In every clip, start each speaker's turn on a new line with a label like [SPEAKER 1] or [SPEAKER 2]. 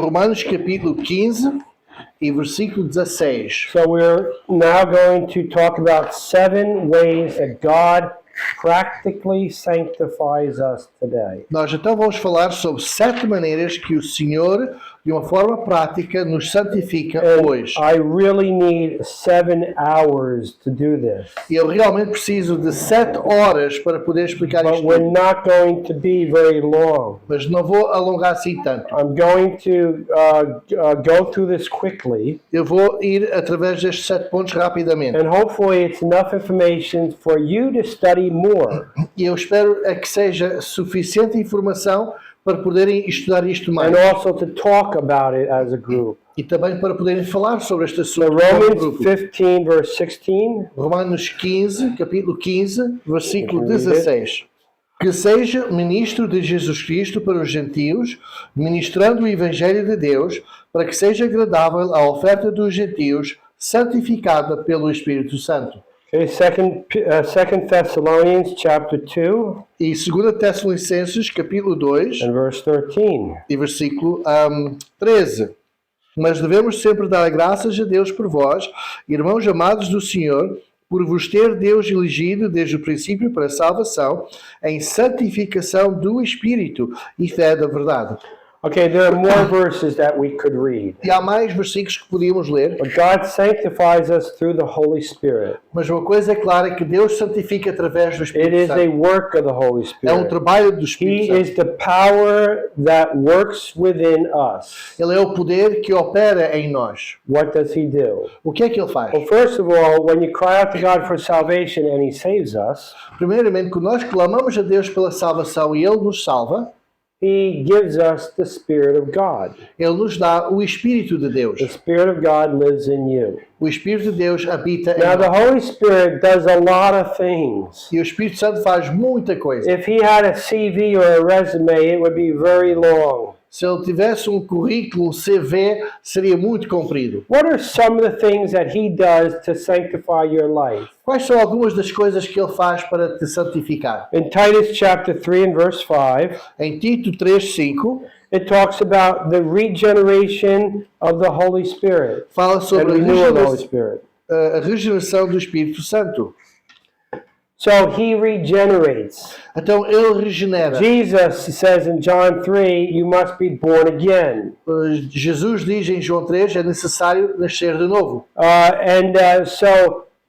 [SPEAKER 1] Romanos capítulo 15 e versículo 16.
[SPEAKER 2] So we're now going to talk about 7 ways that God practically sanctifies us today.
[SPEAKER 1] Nós então vamos falar sobre 7 maneiras que o Senhor, de uma forma prática, nos santifica hoje.
[SPEAKER 2] I really need 7 hours to do this.
[SPEAKER 1] E eu realmente preciso de 7 horas para poder explicar
[SPEAKER 2] But
[SPEAKER 1] isto,
[SPEAKER 2] we're not going to be very long.
[SPEAKER 1] mas não vou alongar assim tanto.
[SPEAKER 2] I'm going to go through this quickly,
[SPEAKER 1] Eu vou ir através destes 7 pontos rapidamente.
[SPEAKER 2] and hopefully it's enough information for you to study more.
[SPEAKER 1] E eu espero que seja suficiente informação para poderem estudar isto mais.
[SPEAKER 2] And also to talk about it as a group.
[SPEAKER 1] E também para poderem falar sobre este
[SPEAKER 2] So
[SPEAKER 1] assunto como
[SPEAKER 2] Romans
[SPEAKER 1] grupo.
[SPEAKER 2] 15 verse 16.
[SPEAKER 1] Romanos 15, capítulo 15, versículo
[SPEAKER 2] You can read it.
[SPEAKER 1] 16. Que seja ministro de Jesus Cristo para os gentios, ministrando o Evangelho de Deus, para que seja agradável a oferta dos gentios, santificada pelo Espírito Santo.
[SPEAKER 2] Okay, Second Thessalonians chapter 2
[SPEAKER 1] E 2 Tessalonicenses, capítulo 2,
[SPEAKER 2] and verse 13.
[SPEAKER 1] e versículo 13. Mas devemos sempre dar graças a Deus por vós, irmãos amados do Senhor, por vos ter Deus elegido desde o princípio para a salvação, em santificação do Espírito e fé da verdade.
[SPEAKER 2] Okay, there are more verses that we could read.
[SPEAKER 1] E há mais versículos que podíamos ler,
[SPEAKER 2] But God sanctifies us through the Holy Spirit.
[SPEAKER 1] mas uma coisa é clara, que Deus santifica através do
[SPEAKER 2] It
[SPEAKER 1] Espírito
[SPEAKER 2] is a
[SPEAKER 1] Santo.
[SPEAKER 2] work of the Holy
[SPEAKER 1] É um
[SPEAKER 2] Spirit.
[SPEAKER 1] trabalho do Espírito
[SPEAKER 2] He
[SPEAKER 1] Santo.
[SPEAKER 2] is the power that works within us.
[SPEAKER 1] Ele é o poder que opera em nós.
[SPEAKER 2] What does he do?
[SPEAKER 1] O que é que ele faz?
[SPEAKER 2] Well, first of all, when you cry out to God for salvation and he saves us,
[SPEAKER 1] Primeiramente, quando nós clamamos a Deus pela salvação e Ele nos salva,
[SPEAKER 2] he gives us the Spirit of God.
[SPEAKER 1] Ele nos dá o Espírito de Deus.
[SPEAKER 2] The Spirit of God lives in you.
[SPEAKER 1] O Espírito de Deus habita em
[SPEAKER 2] Now, the
[SPEAKER 1] nós.
[SPEAKER 2] Holy Spirit does a lot of things.
[SPEAKER 1] E o Espírito Santo faz muita coisa.
[SPEAKER 2] If he had a CV or a resume, it would be very long.
[SPEAKER 1] Se ele tivesse um currículo, um CV, seria muito comprido.
[SPEAKER 2] What are some of the things that he does to sanctify your life?
[SPEAKER 1] Quais são algumas das coisas que ele faz para te santificar?
[SPEAKER 2] In Titus chapter 3 and verse 5,
[SPEAKER 1] Em Tito 3:5,
[SPEAKER 2] it talks about the regeneration of the Holy Spirit
[SPEAKER 1] fala
[SPEAKER 2] and
[SPEAKER 1] sobre
[SPEAKER 2] renewal of the Holy Spirit.
[SPEAKER 1] a regeneração do Espírito Santo.
[SPEAKER 2] So he regenerates.
[SPEAKER 1] Então ele regenera.
[SPEAKER 2] Jesus says in John 3, you must be born again.
[SPEAKER 1] Jesus diz em João 3, é necessário nascer de novo.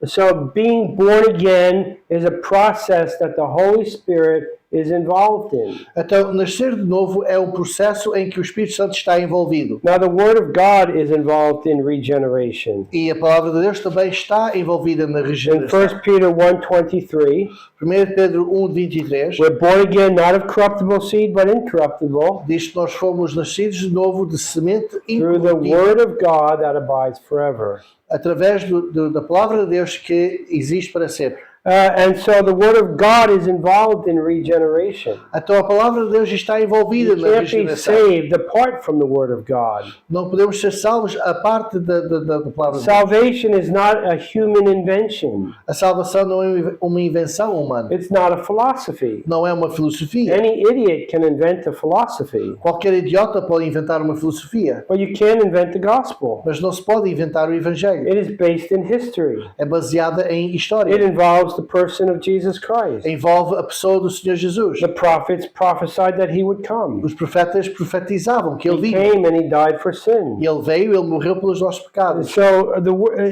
[SPEAKER 2] So being born again is a process that the Holy Spirit is involved in.
[SPEAKER 1] Então, nascer de novo é um processo em que o Espírito Santo está envolvido.
[SPEAKER 2] Now the Word of God is involved in regeneration.
[SPEAKER 1] E a palavra de Deus também está envolvida na
[SPEAKER 2] In
[SPEAKER 1] regeneração.
[SPEAKER 2] 1 Peter 1:23,
[SPEAKER 1] 1 Pedro 1:23
[SPEAKER 2] we're born again not of corruptible seed but incorruptible
[SPEAKER 1] diz que nós fomos nascidos de novo de semente
[SPEAKER 2] through the
[SPEAKER 1] incorruptível,
[SPEAKER 2] Word of God that abides forever.
[SPEAKER 1] através da palavra de Deus que existe para sempre.
[SPEAKER 2] And so the Word of God is involved in regeneration.
[SPEAKER 1] Então a palavra de Deus está envolvida
[SPEAKER 2] You
[SPEAKER 1] na
[SPEAKER 2] can't be
[SPEAKER 1] regeneração.
[SPEAKER 2] saved apart from the Word of God.
[SPEAKER 1] Não podemos ser salvos a parte da palavra de Deus.
[SPEAKER 2] Salvation is not a human invention.
[SPEAKER 1] A salvação não é uma invenção humana.
[SPEAKER 2] It's not a philosophy.
[SPEAKER 1] Não é uma filosofia.
[SPEAKER 2] Any idiot can invent a philosophy,
[SPEAKER 1] Qualquer idiota pode inventar uma filosofia,
[SPEAKER 2] but you can't invent the gospel.
[SPEAKER 1] mas não se pode inventar o Evangelho.
[SPEAKER 2] It is based in history.
[SPEAKER 1] É baseada em
[SPEAKER 2] It
[SPEAKER 1] história.
[SPEAKER 2] involves the person of Jesus Christ.
[SPEAKER 1] Envolve a pessoa do Senhor Jesus.
[SPEAKER 2] The prophets prophesied that he would come.
[SPEAKER 1] Os profetas profetizavam que ele
[SPEAKER 2] He
[SPEAKER 1] vinha.
[SPEAKER 2] came and he died for sin.
[SPEAKER 1] E ele veio, ele morreu pelos nossos pecados.
[SPEAKER 2] So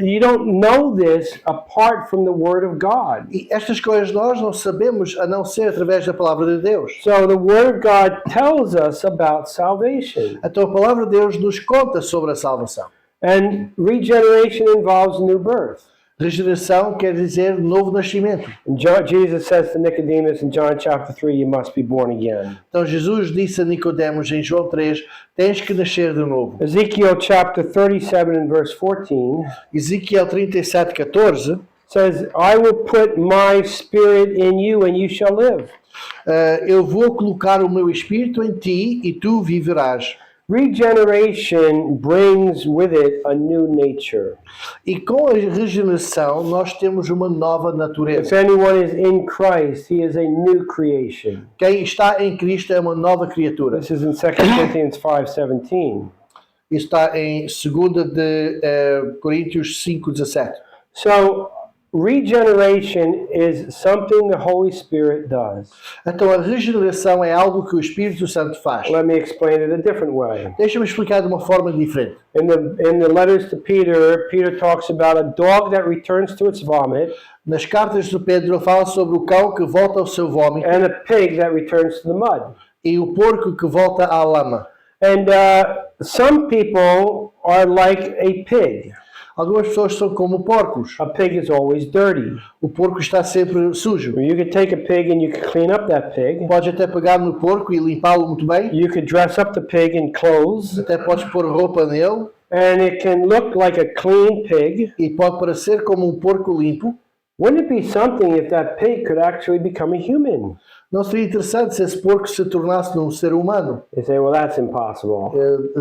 [SPEAKER 2] you don't know this apart from the Word of God.
[SPEAKER 1] E estas coisas nós não sabemos a não ser através da palavra de Deus.
[SPEAKER 2] So the Word of God tells us about salvation.
[SPEAKER 1] Então a palavra de Deus nos conta sobre a salvação.
[SPEAKER 2] And regeneration involves new birth.
[SPEAKER 1] Regeneração quer dizer novo nascimento.
[SPEAKER 2] And Jesus says to Nicodemus in John chapter 3, you must be born again.
[SPEAKER 1] Então Jesus disse a Nicodemos em João 3, tens que nascer de novo.
[SPEAKER 2] Ezekiel chapter 37 and verse 14
[SPEAKER 1] Ezequiel 37:14
[SPEAKER 2] says, I will put my spirit in you and you shall live.
[SPEAKER 1] eu vou colocar o meu espírito em ti e tu viverás.
[SPEAKER 2] Regeneration brings with it a new nature.
[SPEAKER 1] E com a regeneração nós temos uma nova
[SPEAKER 2] If
[SPEAKER 1] natureza.
[SPEAKER 2] anyone is in Christ, he is a new creation.
[SPEAKER 1] Quem está em Cristo é uma nova criatura.
[SPEAKER 2] This is in 2 Corinthians 5:17.
[SPEAKER 1] Isso está em 2 de Coríntios 5:17.
[SPEAKER 2] So, regeneration is something the Holy Spirit does.
[SPEAKER 1] Então a regeneração é algo que o Espírito Santo faz.
[SPEAKER 2] Let me explain it a different way.
[SPEAKER 1] Deixa-me explicar de uma forma diferente.
[SPEAKER 2] In the letters to Peter, Peter talks about a dog that returns to its vomit
[SPEAKER 1] Nas cartas de Pedro ele fala sobre o cão que volta ao seu vômito
[SPEAKER 2] and a pig that returns to the mud.
[SPEAKER 1] e o porco que volta à lama.
[SPEAKER 2] And some people are like a pig.
[SPEAKER 1] Algumas pessoas são como porcos.
[SPEAKER 2] A pig is always dirty.
[SPEAKER 1] O porco está sempre sujo.
[SPEAKER 2] You could take a pig and you could clean up that pig.
[SPEAKER 1] Podes até pegar no porco e limpá-lo muito bem.
[SPEAKER 2] You could dress up the pig in clothes,
[SPEAKER 1] Até podes pôr roupa nele
[SPEAKER 2] and it can look like a clean pig.
[SPEAKER 1] e pode parecer como um porco limpo.
[SPEAKER 2] Wouldn't it be something if that pig could actually become a human?
[SPEAKER 1] Não seria interessante se esse porco se tornasse um ser humano?
[SPEAKER 2] You say, well, that's impossible.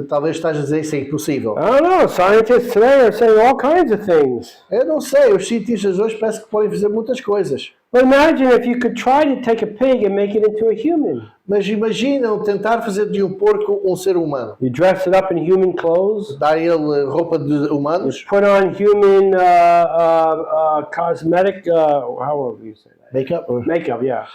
[SPEAKER 1] Talvez estás a dizer isso é impossível.
[SPEAKER 2] I don't know. Scientists today are saying all kinds of things.
[SPEAKER 1] Eu não sei, os cientistas hoje parece que podem fazer muitas coisas.
[SPEAKER 2] But imagine if you could try to take a pig and make it into a human.
[SPEAKER 1] Mas imaginam tentar fazer de um porco um ser humano.
[SPEAKER 2] You dress it up in human clothes,
[SPEAKER 1] Dar ele roupa de humanos,
[SPEAKER 2] put on human cosmetic, how would you say that?
[SPEAKER 1] make-up,
[SPEAKER 2] Makeup, yeah.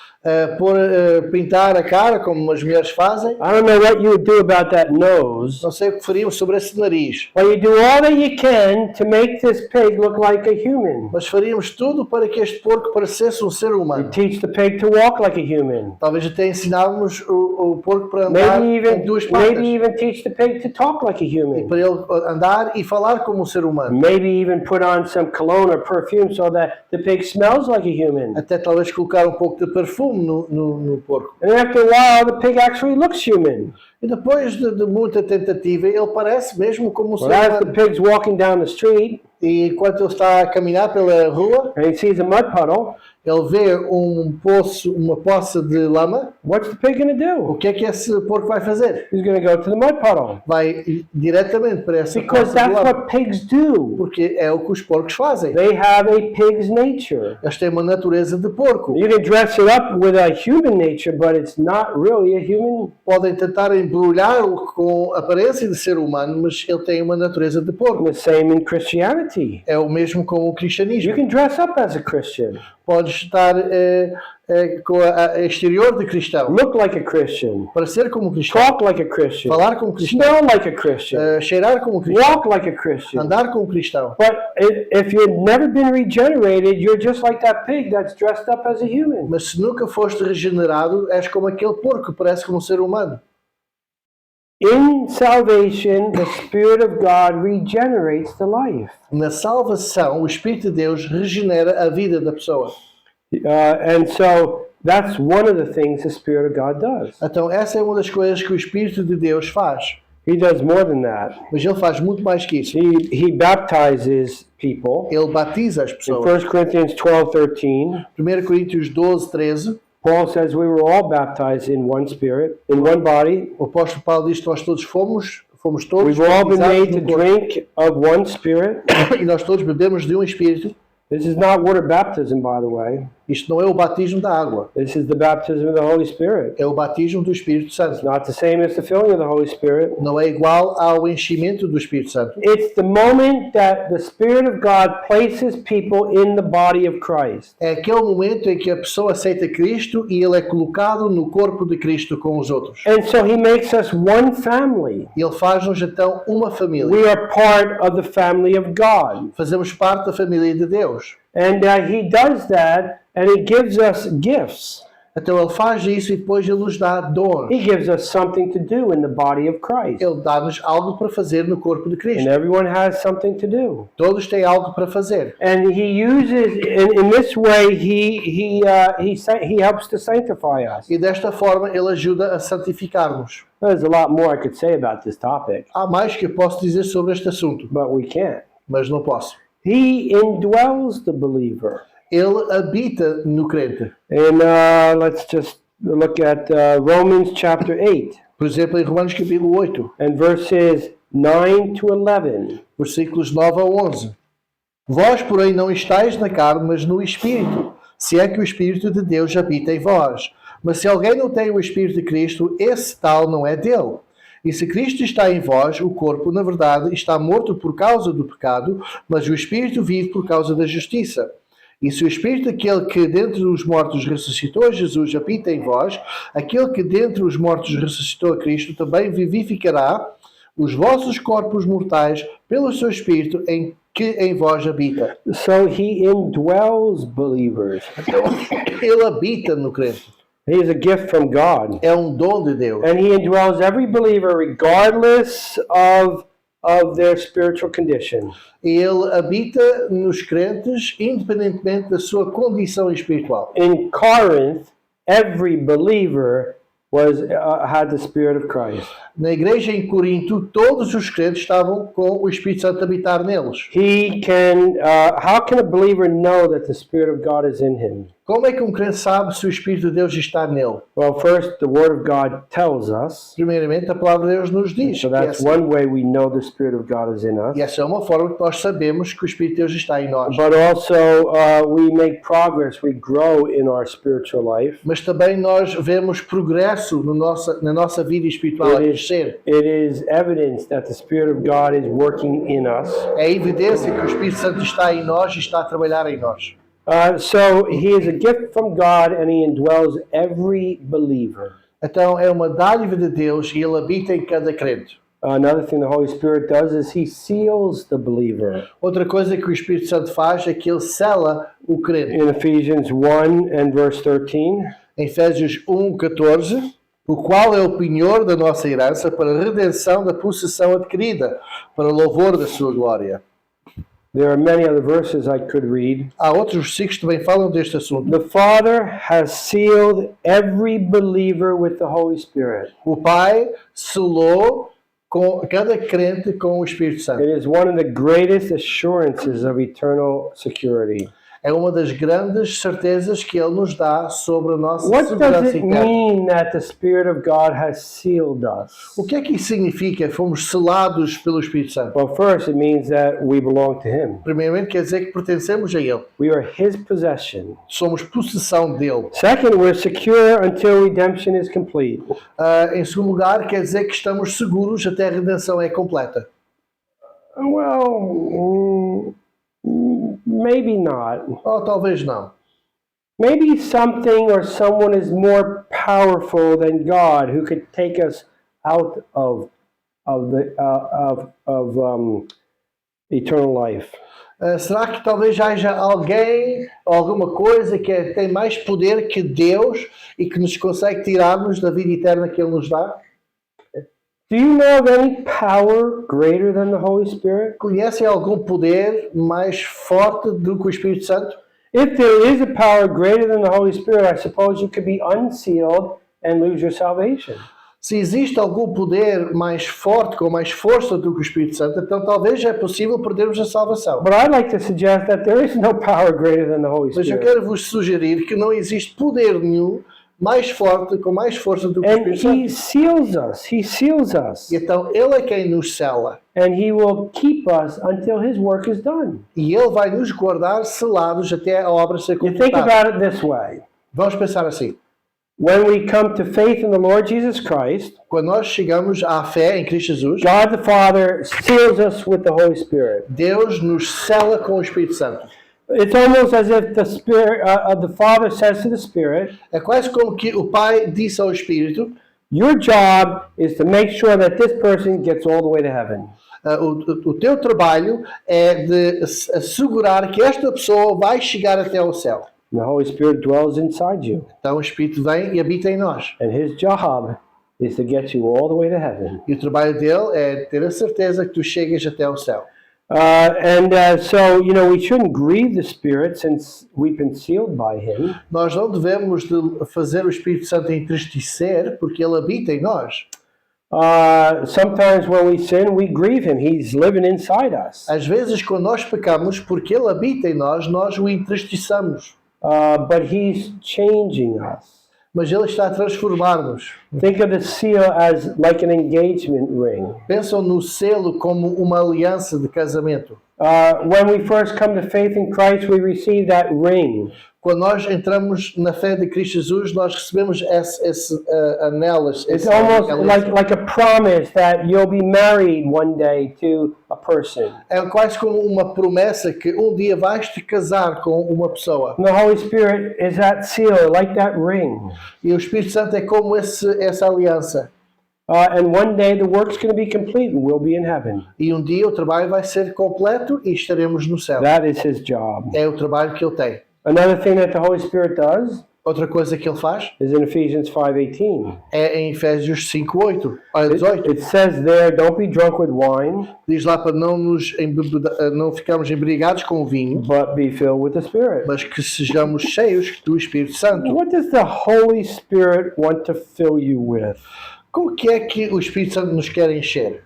[SPEAKER 1] pintar a cara como as mulheres fazem.
[SPEAKER 2] I don't know what you would do about that nose,
[SPEAKER 1] Não sei o que faríamos sobre esse nariz.
[SPEAKER 2] but you do all that you can to make this pig look like a human.
[SPEAKER 1] Mas faríamos tudo para que este porco parecesse um ser
[SPEAKER 2] You
[SPEAKER 1] humano.
[SPEAKER 2] teach the pig to walk like a human.
[SPEAKER 1] Talvez até ensinávamos o porco para andar em duas patas.
[SPEAKER 2] Maybe even teach the pig to talk like a human.
[SPEAKER 1] Para ele andar e falar como um ser humano.
[SPEAKER 2] Maybe even put on some cologne or perfume so that the pig smells like a human.
[SPEAKER 1] Até talvez colocar um pouco de perfume no porco.
[SPEAKER 2] And after a while, the pig actually looks human.
[SPEAKER 1] E depois de muita tentativa, ele parece mesmo como um ser
[SPEAKER 2] But as the
[SPEAKER 1] humano.
[SPEAKER 2] pig's walking down the street
[SPEAKER 1] E enquanto ele está a caminhar pela rua,
[SPEAKER 2] and he sees a mud puddle,
[SPEAKER 1] ele vê uma poça de lama.
[SPEAKER 2] what's the pig going to
[SPEAKER 1] O
[SPEAKER 2] do?
[SPEAKER 1] que é que esse porco vai fazer?
[SPEAKER 2] He's going to go to the mud puddle.
[SPEAKER 1] Vai diretamente para essa
[SPEAKER 2] Because
[SPEAKER 1] poça de
[SPEAKER 2] that's
[SPEAKER 1] lama.
[SPEAKER 2] what pigs do.
[SPEAKER 1] Porque é o que os porcos fazem.
[SPEAKER 2] They have a pig's nature.
[SPEAKER 1] Eles têm uma natureza de porco.
[SPEAKER 2] You can dress it up with a human nature, but it's not really a human.
[SPEAKER 1] Podem tentar embrulhá-lo com a aparência de ser humano, mas ele tem uma natureza de porco.
[SPEAKER 2] The same in Christianity.
[SPEAKER 1] É o mesmo com o
[SPEAKER 2] You
[SPEAKER 1] cristianismo.
[SPEAKER 2] can dress up as a Christian,
[SPEAKER 1] Podes estar com a exterior de cristão,
[SPEAKER 2] look like a Christian,
[SPEAKER 1] parecer como cristão,
[SPEAKER 2] talk like a Christian,
[SPEAKER 1] falar como cristão,
[SPEAKER 2] smell like a Christian,
[SPEAKER 1] cheirar como cristão,
[SPEAKER 2] walk like a Christian.
[SPEAKER 1] andar como cristão.
[SPEAKER 2] But if you've never been regenerated, you're just like that pig that's dressed up as a human.
[SPEAKER 1] Mas se nunca foste regenerado, és como aquele porco que parece como um ser humano.
[SPEAKER 2] In salvation, the Spirit of God regenerates the life.
[SPEAKER 1] Na salvação, o Espírito de Deus regenera a vida da pessoa.
[SPEAKER 2] And so that's one of the things the Spirit of God does.
[SPEAKER 1] Então essa é uma das coisas que o Espírito de Deus faz.
[SPEAKER 2] He does more than that.
[SPEAKER 1] Mas ele faz muito mais que isso.
[SPEAKER 2] He baptizes people.
[SPEAKER 1] Ele batiza as
[SPEAKER 2] In
[SPEAKER 1] pessoas.
[SPEAKER 2] 1 Corinthians 12:13,
[SPEAKER 1] 1 Coríntios 12, 13,
[SPEAKER 2] Paul says we were all baptized in one spirit, in one body.
[SPEAKER 1] o apóstolo Paulo diz que nós todos fomos todos
[SPEAKER 2] We've all been
[SPEAKER 1] batizados
[SPEAKER 2] made to
[SPEAKER 1] num corpo.
[SPEAKER 2] drink of one spirit.
[SPEAKER 1] E nós todos bebemos de um Espírito.
[SPEAKER 2] This is not water baptism, by the way.
[SPEAKER 1] Isto não é o batismo da água,
[SPEAKER 2] This is the baptism of the Holy Spirit.
[SPEAKER 1] é o batismo do Espírito
[SPEAKER 2] It's
[SPEAKER 1] Santo.
[SPEAKER 2] not the same as the filling of the Holy Spirit.
[SPEAKER 1] Não é igual ao enchimento do Espírito Santo.
[SPEAKER 2] It's the moment that the Spirit of God places people in the body of Christ.
[SPEAKER 1] É aquele momento em que a pessoa aceita Cristo e ele é colocado no corpo de Cristo com os outros.
[SPEAKER 2] And so he makes us one family.
[SPEAKER 1] E ele faz-nos então uma família.
[SPEAKER 2] We are part of the family of God.
[SPEAKER 1] Fazemos parte da família de Deus.
[SPEAKER 2] And he does that and he gives us gifts.
[SPEAKER 1] Então ele faz isso e depois ele nos dá dons.
[SPEAKER 2] He gives us something to do in the body of Christ.
[SPEAKER 1] Ele dá-nos algo para fazer no corpo de
[SPEAKER 2] And
[SPEAKER 1] Cristo.
[SPEAKER 2] everyone has something to do.
[SPEAKER 1] Todos têm algo para fazer.
[SPEAKER 2] And he uses, in this way, he helps to sanctify us.
[SPEAKER 1] E desta forma ele ajuda a santificar-nos.
[SPEAKER 2] There's a lot more I could say about this topic,
[SPEAKER 1] Há mais que eu posso dizer sobre este assunto,
[SPEAKER 2] but we can't.
[SPEAKER 1] mas não posso.
[SPEAKER 2] He indwells the believer.
[SPEAKER 1] Ele habita no crente.
[SPEAKER 2] And let's just look at Romans chapter 8
[SPEAKER 1] Por exemplo, em Romanos capítulo 8,
[SPEAKER 2] and verses 9 to 11.
[SPEAKER 1] versículos 9 a 11. Vós, porém, não estáis na carne, mas no Espírito, se é que o Espírito de Deus habita em vós. Mas se alguém não tem o Espírito de Cristo, esse tal não é dele. E se Cristo está em vós, o corpo, na verdade, está morto por causa do pecado, mas o Espírito vive por causa da justiça. E se o Espírito daquele que dentre os mortos ressuscitou a Jesus habita em vós, aquele que dentre os mortos ressuscitou a Cristo também vivificará os vossos corpos mortais pelo seu Espírito que em vós habita.
[SPEAKER 2] So he indwells believers.
[SPEAKER 1] Então, ele habita no crente.
[SPEAKER 2] He is a gift from God.
[SPEAKER 1] É um dom de Deus.
[SPEAKER 2] And he indwells every believer regardless of their spiritual condition.
[SPEAKER 1] E ele habita nos crentes independentemente da sua condição espiritual.
[SPEAKER 2] In Corinth, every believer had the Spirit of Christ.
[SPEAKER 1] Na igreja em Corinto, todos os crentes estavam com o Espírito Santo a habitar neles.
[SPEAKER 2] How can a believer know that the Spirit of God is in him?
[SPEAKER 1] Como é que um crente sabe se o Espírito de Deus está nele?
[SPEAKER 2] Well, first, the Word of God tells us.
[SPEAKER 1] Primeiramente, a palavra de Deus nos diz.
[SPEAKER 2] So that's one way we know the Spirit of God is in us.
[SPEAKER 1] E essa é uma forma que nós sabemos que o Espírito de Deus está em nós.
[SPEAKER 2] But also, we make progress, we grow in our spiritual life.
[SPEAKER 1] Mas também nós vemos progresso na nossa vida espiritual a crescer.
[SPEAKER 2] It is evidence that the Spirit of God is working in us.
[SPEAKER 1] É evidência que o Espírito Santo está em nós e está a trabalhar em nós.
[SPEAKER 2] So he is a gift from God and he indwells every believer.
[SPEAKER 1] Então é uma dádiva de Deus e ele habita em cada crente.
[SPEAKER 2] Another thing the Holy Spirit does is he seals the believer.
[SPEAKER 1] Outra coisa que o Espírito Santo faz é que ele sela o crente.
[SPEAKER 2] In Ephesians 1 and verse 13,
[SPEAKER 1] Em Efésios 1:14, o qual é o penhor da nossa herança para a redenção da possessão adquirida, para o louvor da sua glória.
[SPEAKER 2] there are many other verses I could read.
[SPEAKER 1] Há outros versículos que também falam deste assunto.
[SPEAKER 2] The Father has sealed every believer with the Holy Spirit.
[SPEAKER 1] O Pai selou com cada crente com o Espírito Santo.
[SPEAKER 2] It is one of the greatest assurances of eternal security.
[SPEAKER 1] É uma das grandes certezas que Ele nos dá sobre a nossa
[SPEAKER 2] What does
[SPEAKER 1] segurança
[SPEAKER 2] it
[SPEAKER 1] eterna.
[SPEAKER 2] mean that the Spirit of God has sealed us?
[SPEAKER 1] O que é que isso significa? Fomos selados pelo Espírito Santo.
[SPEAKER 2] Well, first, it means that we belong to Him.
[SPEAKER 1] Primeiramente quer dizer que pertencemos a Ele.
[SPEAKER 2] We are His possession.
[SPEAKER 1] Somos possessão dele.
[SPEAKER 2] Second, we're secure until redemption is complete.
[SPEAKER 1] Em segundo lugar, quer dizer que estamos seguros até a redenção é completa.
[SPEAKER 2] Well, maybe not.
[SPEAKER 1] Ou talvez não.
[SPEAKER 2] Maybe something or someone is more powerful than God who could take us out of eternal life.
[SPEAKER 1] Será que talvez haja alguém, alguma coisa que tem mais poder que Deus e que nos consegue tirar-nos da vida eterna que Ele nos dá?
[SPEAKER 2] Do you know of any power greater than the Holy Spirit?
[SPEAKER 1] Conhecem algum poder mais forte do que o Espírito Santo?
[SPEAKER 2] If there is a power greater than the Holy Spirit, I suppose you could be unsealed and lose your salvation.
[SPEAKER 1] Se existe algum poder mais forte, com mais força do que o Espírito Santo, então talvez é possível perdermos a salvação.
[SPEAKER 2] But I'd like to suggest that there is no power greater than the Holy
[SPEAKER 1] Mas eu
[SPEAKER 2] Spirit.
[SPEAKER 1] quero vos sugerir que não existe poder nenhum mais forte, com mais força do que o
[SPEAKER 2] And
[SPEAKER 1] Espírito Santo.
[SPEAKER 2] He seals us. He seals us.
[SPEAKER 1] E então Ele é quem nos sela.
[SPEAKER 2] And He will keep us until His work is done.
[SPEAKER 1] E Ele vai nos guardar selados até a obra ser
[SPEAKER 2] You think
[SPEAKER 1] completada.
[SPEAKER 2] about it this way.
[SPEAKER 1] Vamos pensar assim.
[SPEAKER 2] When we come to faith in the Lord Jesus Christ,
[SPEAKER 1] Quando nós chegamos à fé em Cristo Jesus,
[SPEAKER 2] God the Father seals us with the Holy Spirit.
[SPEAKER 1] Deus nos sela com o Espírito Santo.
[SPEAKER 2] It's almost as if the Spirit, the Father says to the Spirit,
[SPEAKER 1] É quase como que o Pai disse ao Espírito,
[SPEAKER 2] your job is to make sure that this person gets all the way to heaven.
[SPEAKER 1] o teu trabalho é de assegurar que esta pessoa vai chegar até ao céu.
[SPEAKER 2] And the Holy Spirit dwells inside you.
[SPEAKER 1] Então o Espírito vem e habita em nós.
[SPEAKER 2] And His job is to get you all the way to heaven.
[SPEAKER 1] E o trabalho dele é ter a certeza que tu chegas até ao céu.
[SPEAKER 2] So, we shouldn't grieve the Spirit since we've been sealed by Him.
[SPEAKER 1] Nós não devemos de fazer o Espírito Santo entristecer porque ele habita em nós.
[SPEAKER 2] Sometimes when we sin, we grieve Him. He's living inside us.
[SPEAKER 1] Às vezes, quando nós pecamos, porque ele habita em nós, nós o entristeçamos.
[SPEAKER 2] But He's changing us.
[SPEAKER 1] Mas ele está a transformar-nos.
[SPEAKER 2] Think of the seal as like an engagement ring.
[SPEAKER 1] Pensam no selo como uma aliança de casamento.
[SPEAKER 2] When we first come to faith in Christ, we receive that ring.
[SPEAKER 1] Quando nós entramos na fé de Cristo Jesus, nós recebemos esse anel,
[SPEAKER 2] It's almost like a promise that you'll be married one day to a person.
[SPEAKER 1] É quase como uma promessa que um dia vais te casar com uma pessoa.
[SPEAKER 2] And the Holy Spirit is that seal, like that ring.
[SPEAKER 1] E o Espírito Santo é como essa aliança.
[SPEAKER 2] And one day the work's going to be complete and we'll be in heaven.
[SPEAKER 1] E um dia o trabalho vai ser completo e estaremos no céu.
[SPEAKER 2] That is his job.
[SPEAKER 1] É o trabalho que ele tem.
[SPEAKER 2] Another thing that the Holy Spirit does
[SPEAKER 1] Outra coisa que ele faz
[SPEAKER 2] is in Ephesians 5:18.
[SPEAKER 1] é em Efésios 5:8, 18.
[SPEAKER 2] It says there, don't be drunk with wine,
[SPEAKER 1] Diz lá para não ficarmos embriagados com o vinho,
[SPEAKER 2] but be filled with the Spirit.
[SPEAKER 1] mas que sejamos cheios do Espírito Santo.
[SPEAKER 2] What does the Holy Spirit want to fill you with?
[SPEAKER 1] Com o que é que o Espírito Santo nos quer encher?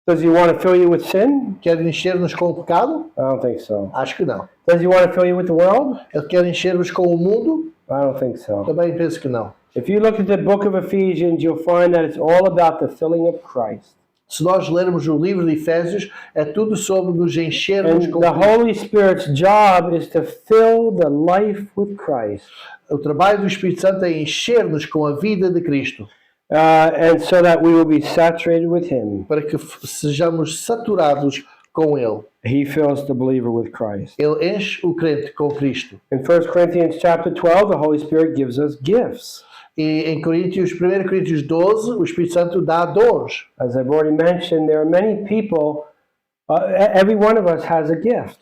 [SPEAKER 2] Does he want to fill you with sin?
[SPEAKER 1] Quer encher-nos com o pecado?
[SPEAKER 2] I don't think so.
[SPEAKER 1] Acho que não.
[SPEAKER 2] Does he want to fill you with the world?
[SPEAKER 1] Ele quer encher-nos com o mundo?
[SPEAKER 2] I don't think so.
[SPEAKER 1] Também penso que não.
[SPEAKER 2] If you look at the book of Ephesians, you'll find that it's all about the filling of Christ.
[SPEAKER 1] Se nós lermos o livro de Efésios, é tudo sobre nos enchermos
[SPEAKER 2] And
[SPEAKER 1] com
[SPEAKER 2] the
[SPEAKER 1] Cristo.
[SPEAKER 2] Holy Spirit's job is to fill the life with Christ.
[SPEAKER 1] O trabalho do Espírito Santo é encher-nos com a vida de Cristo,
[SPEAKER 2] And so that we will be saturated with Him.
[SPEAKER 1] para que sejamos saturados com Ele.
[SPEAKER 2] He fills the believer with Christ.
[SPEAKER 1] Ele enche o crente com Cristo.
[SPEAKER 2] In 1 Corinthians chapter 12, the Holy Spirit gives us gifts.
[SPEAKER 1] E em 1 Coríntios 12, o Espírito Santo dá dons.
[SPEAKER 2] As I've already mentioned, there are many people, every one of us has a gift.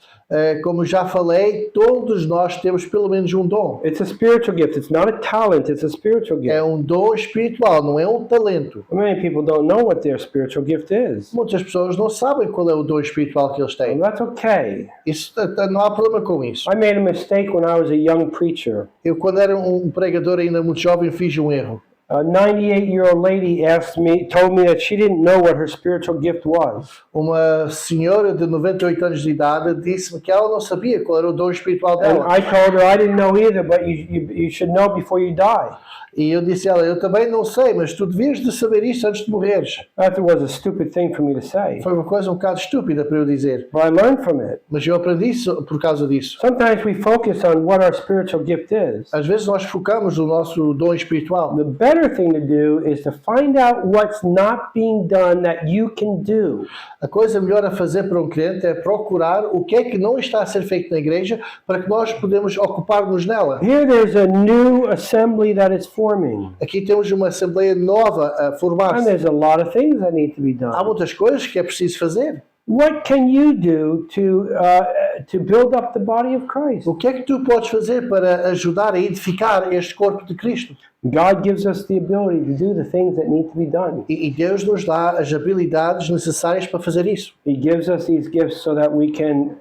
[SPEAKER 1] Como já falei, todos nós temos pelo menos um dom.
[SPEAKER 2] It's a spiritual gift. It's not a talent, it's a spiritual gift.
[SPEAKER 1] É um dom espiritual, não é um talento.
[SPEAKER 2] Many people don't know what their spiritual gift is.
[SPEAKER 1] Muitas pessoas não sabem qual é o dom espiritual que eles
[SPEAKER 2] And
[SPEAKER 1] têm.
[SPEAKER 2] that's okay.
[SPEAKER 1] Isso, não há problema com isso.
[SPEAKER 2] I made a mistake when I was a young preacher.
[SPEAKER 1] Eu, quando era um pregador ainda muito jovem, fiz um erro.
[SPEAKER 2] A 98-year-old lady told me that she didn't know what her spiritual gift was.
[SPEAKER 1] Uma senhora de 98 anos de idade disse-me que ela não sabia qual era o dom espiritual
[SPEAKER 2] And
[SPEAKER 1] dela.
[SPEAKER 2] I told her I didn't know either, but you should know before you die.
[SPEAKER 1] E eu disse a ela, eu também não sei, mas tu devias de saber isso antes de morreres.
[SPEAKER 2] That was a stupid thing for me to say,
[SPEAKER 1] Foi uma coisa um bocado estúpida para eu dizer,
[SPEAKER 2] but I learned from it.
[SPEAKER 1] mas eu aprendi isso por causa disso.
[SPEAKER 2] Sometimes we focus on what our spiritual gift is.
[SPEAKER 1] Às vezes nós focamos no nosso dom espiritual.
[SPEAKER 2] The better thing to do is to find out what's not being done that you can do.
[SPEAKER 1] A coisa melhor a fazer para um crente é procurar o que é que não está a ser feito na igreja para que nós podemos ocupar-nos nela.
[SPEAKER 2] Here there's a new assembly that is forming.
[SPEAKER 1] Aqui temos uma assembleia nova a
[SPEAKER 2] And
[SPEAKER 1] formar-se.
[SPEAKER 2] there's a lot of things that need to be
[SPEAKER 1] Há
[SPEAKER 2] done.
[SPEAKER 1] muitas coisas que é preciso fazer.
[SPEAKER 2] What can you do to build up the body of Christ?
[SPEAKER 1] O que é que tu podes fazer para ajudar a edificar este corpo de Cristo?
[SPEAKER 2] God gives us the ability to do the things that need to be done.
[SPEAKER 1] E Deus nos dá as habilidades necessárias para fazer isso.
[SPEAKER 2] He gives us these gifts so that we can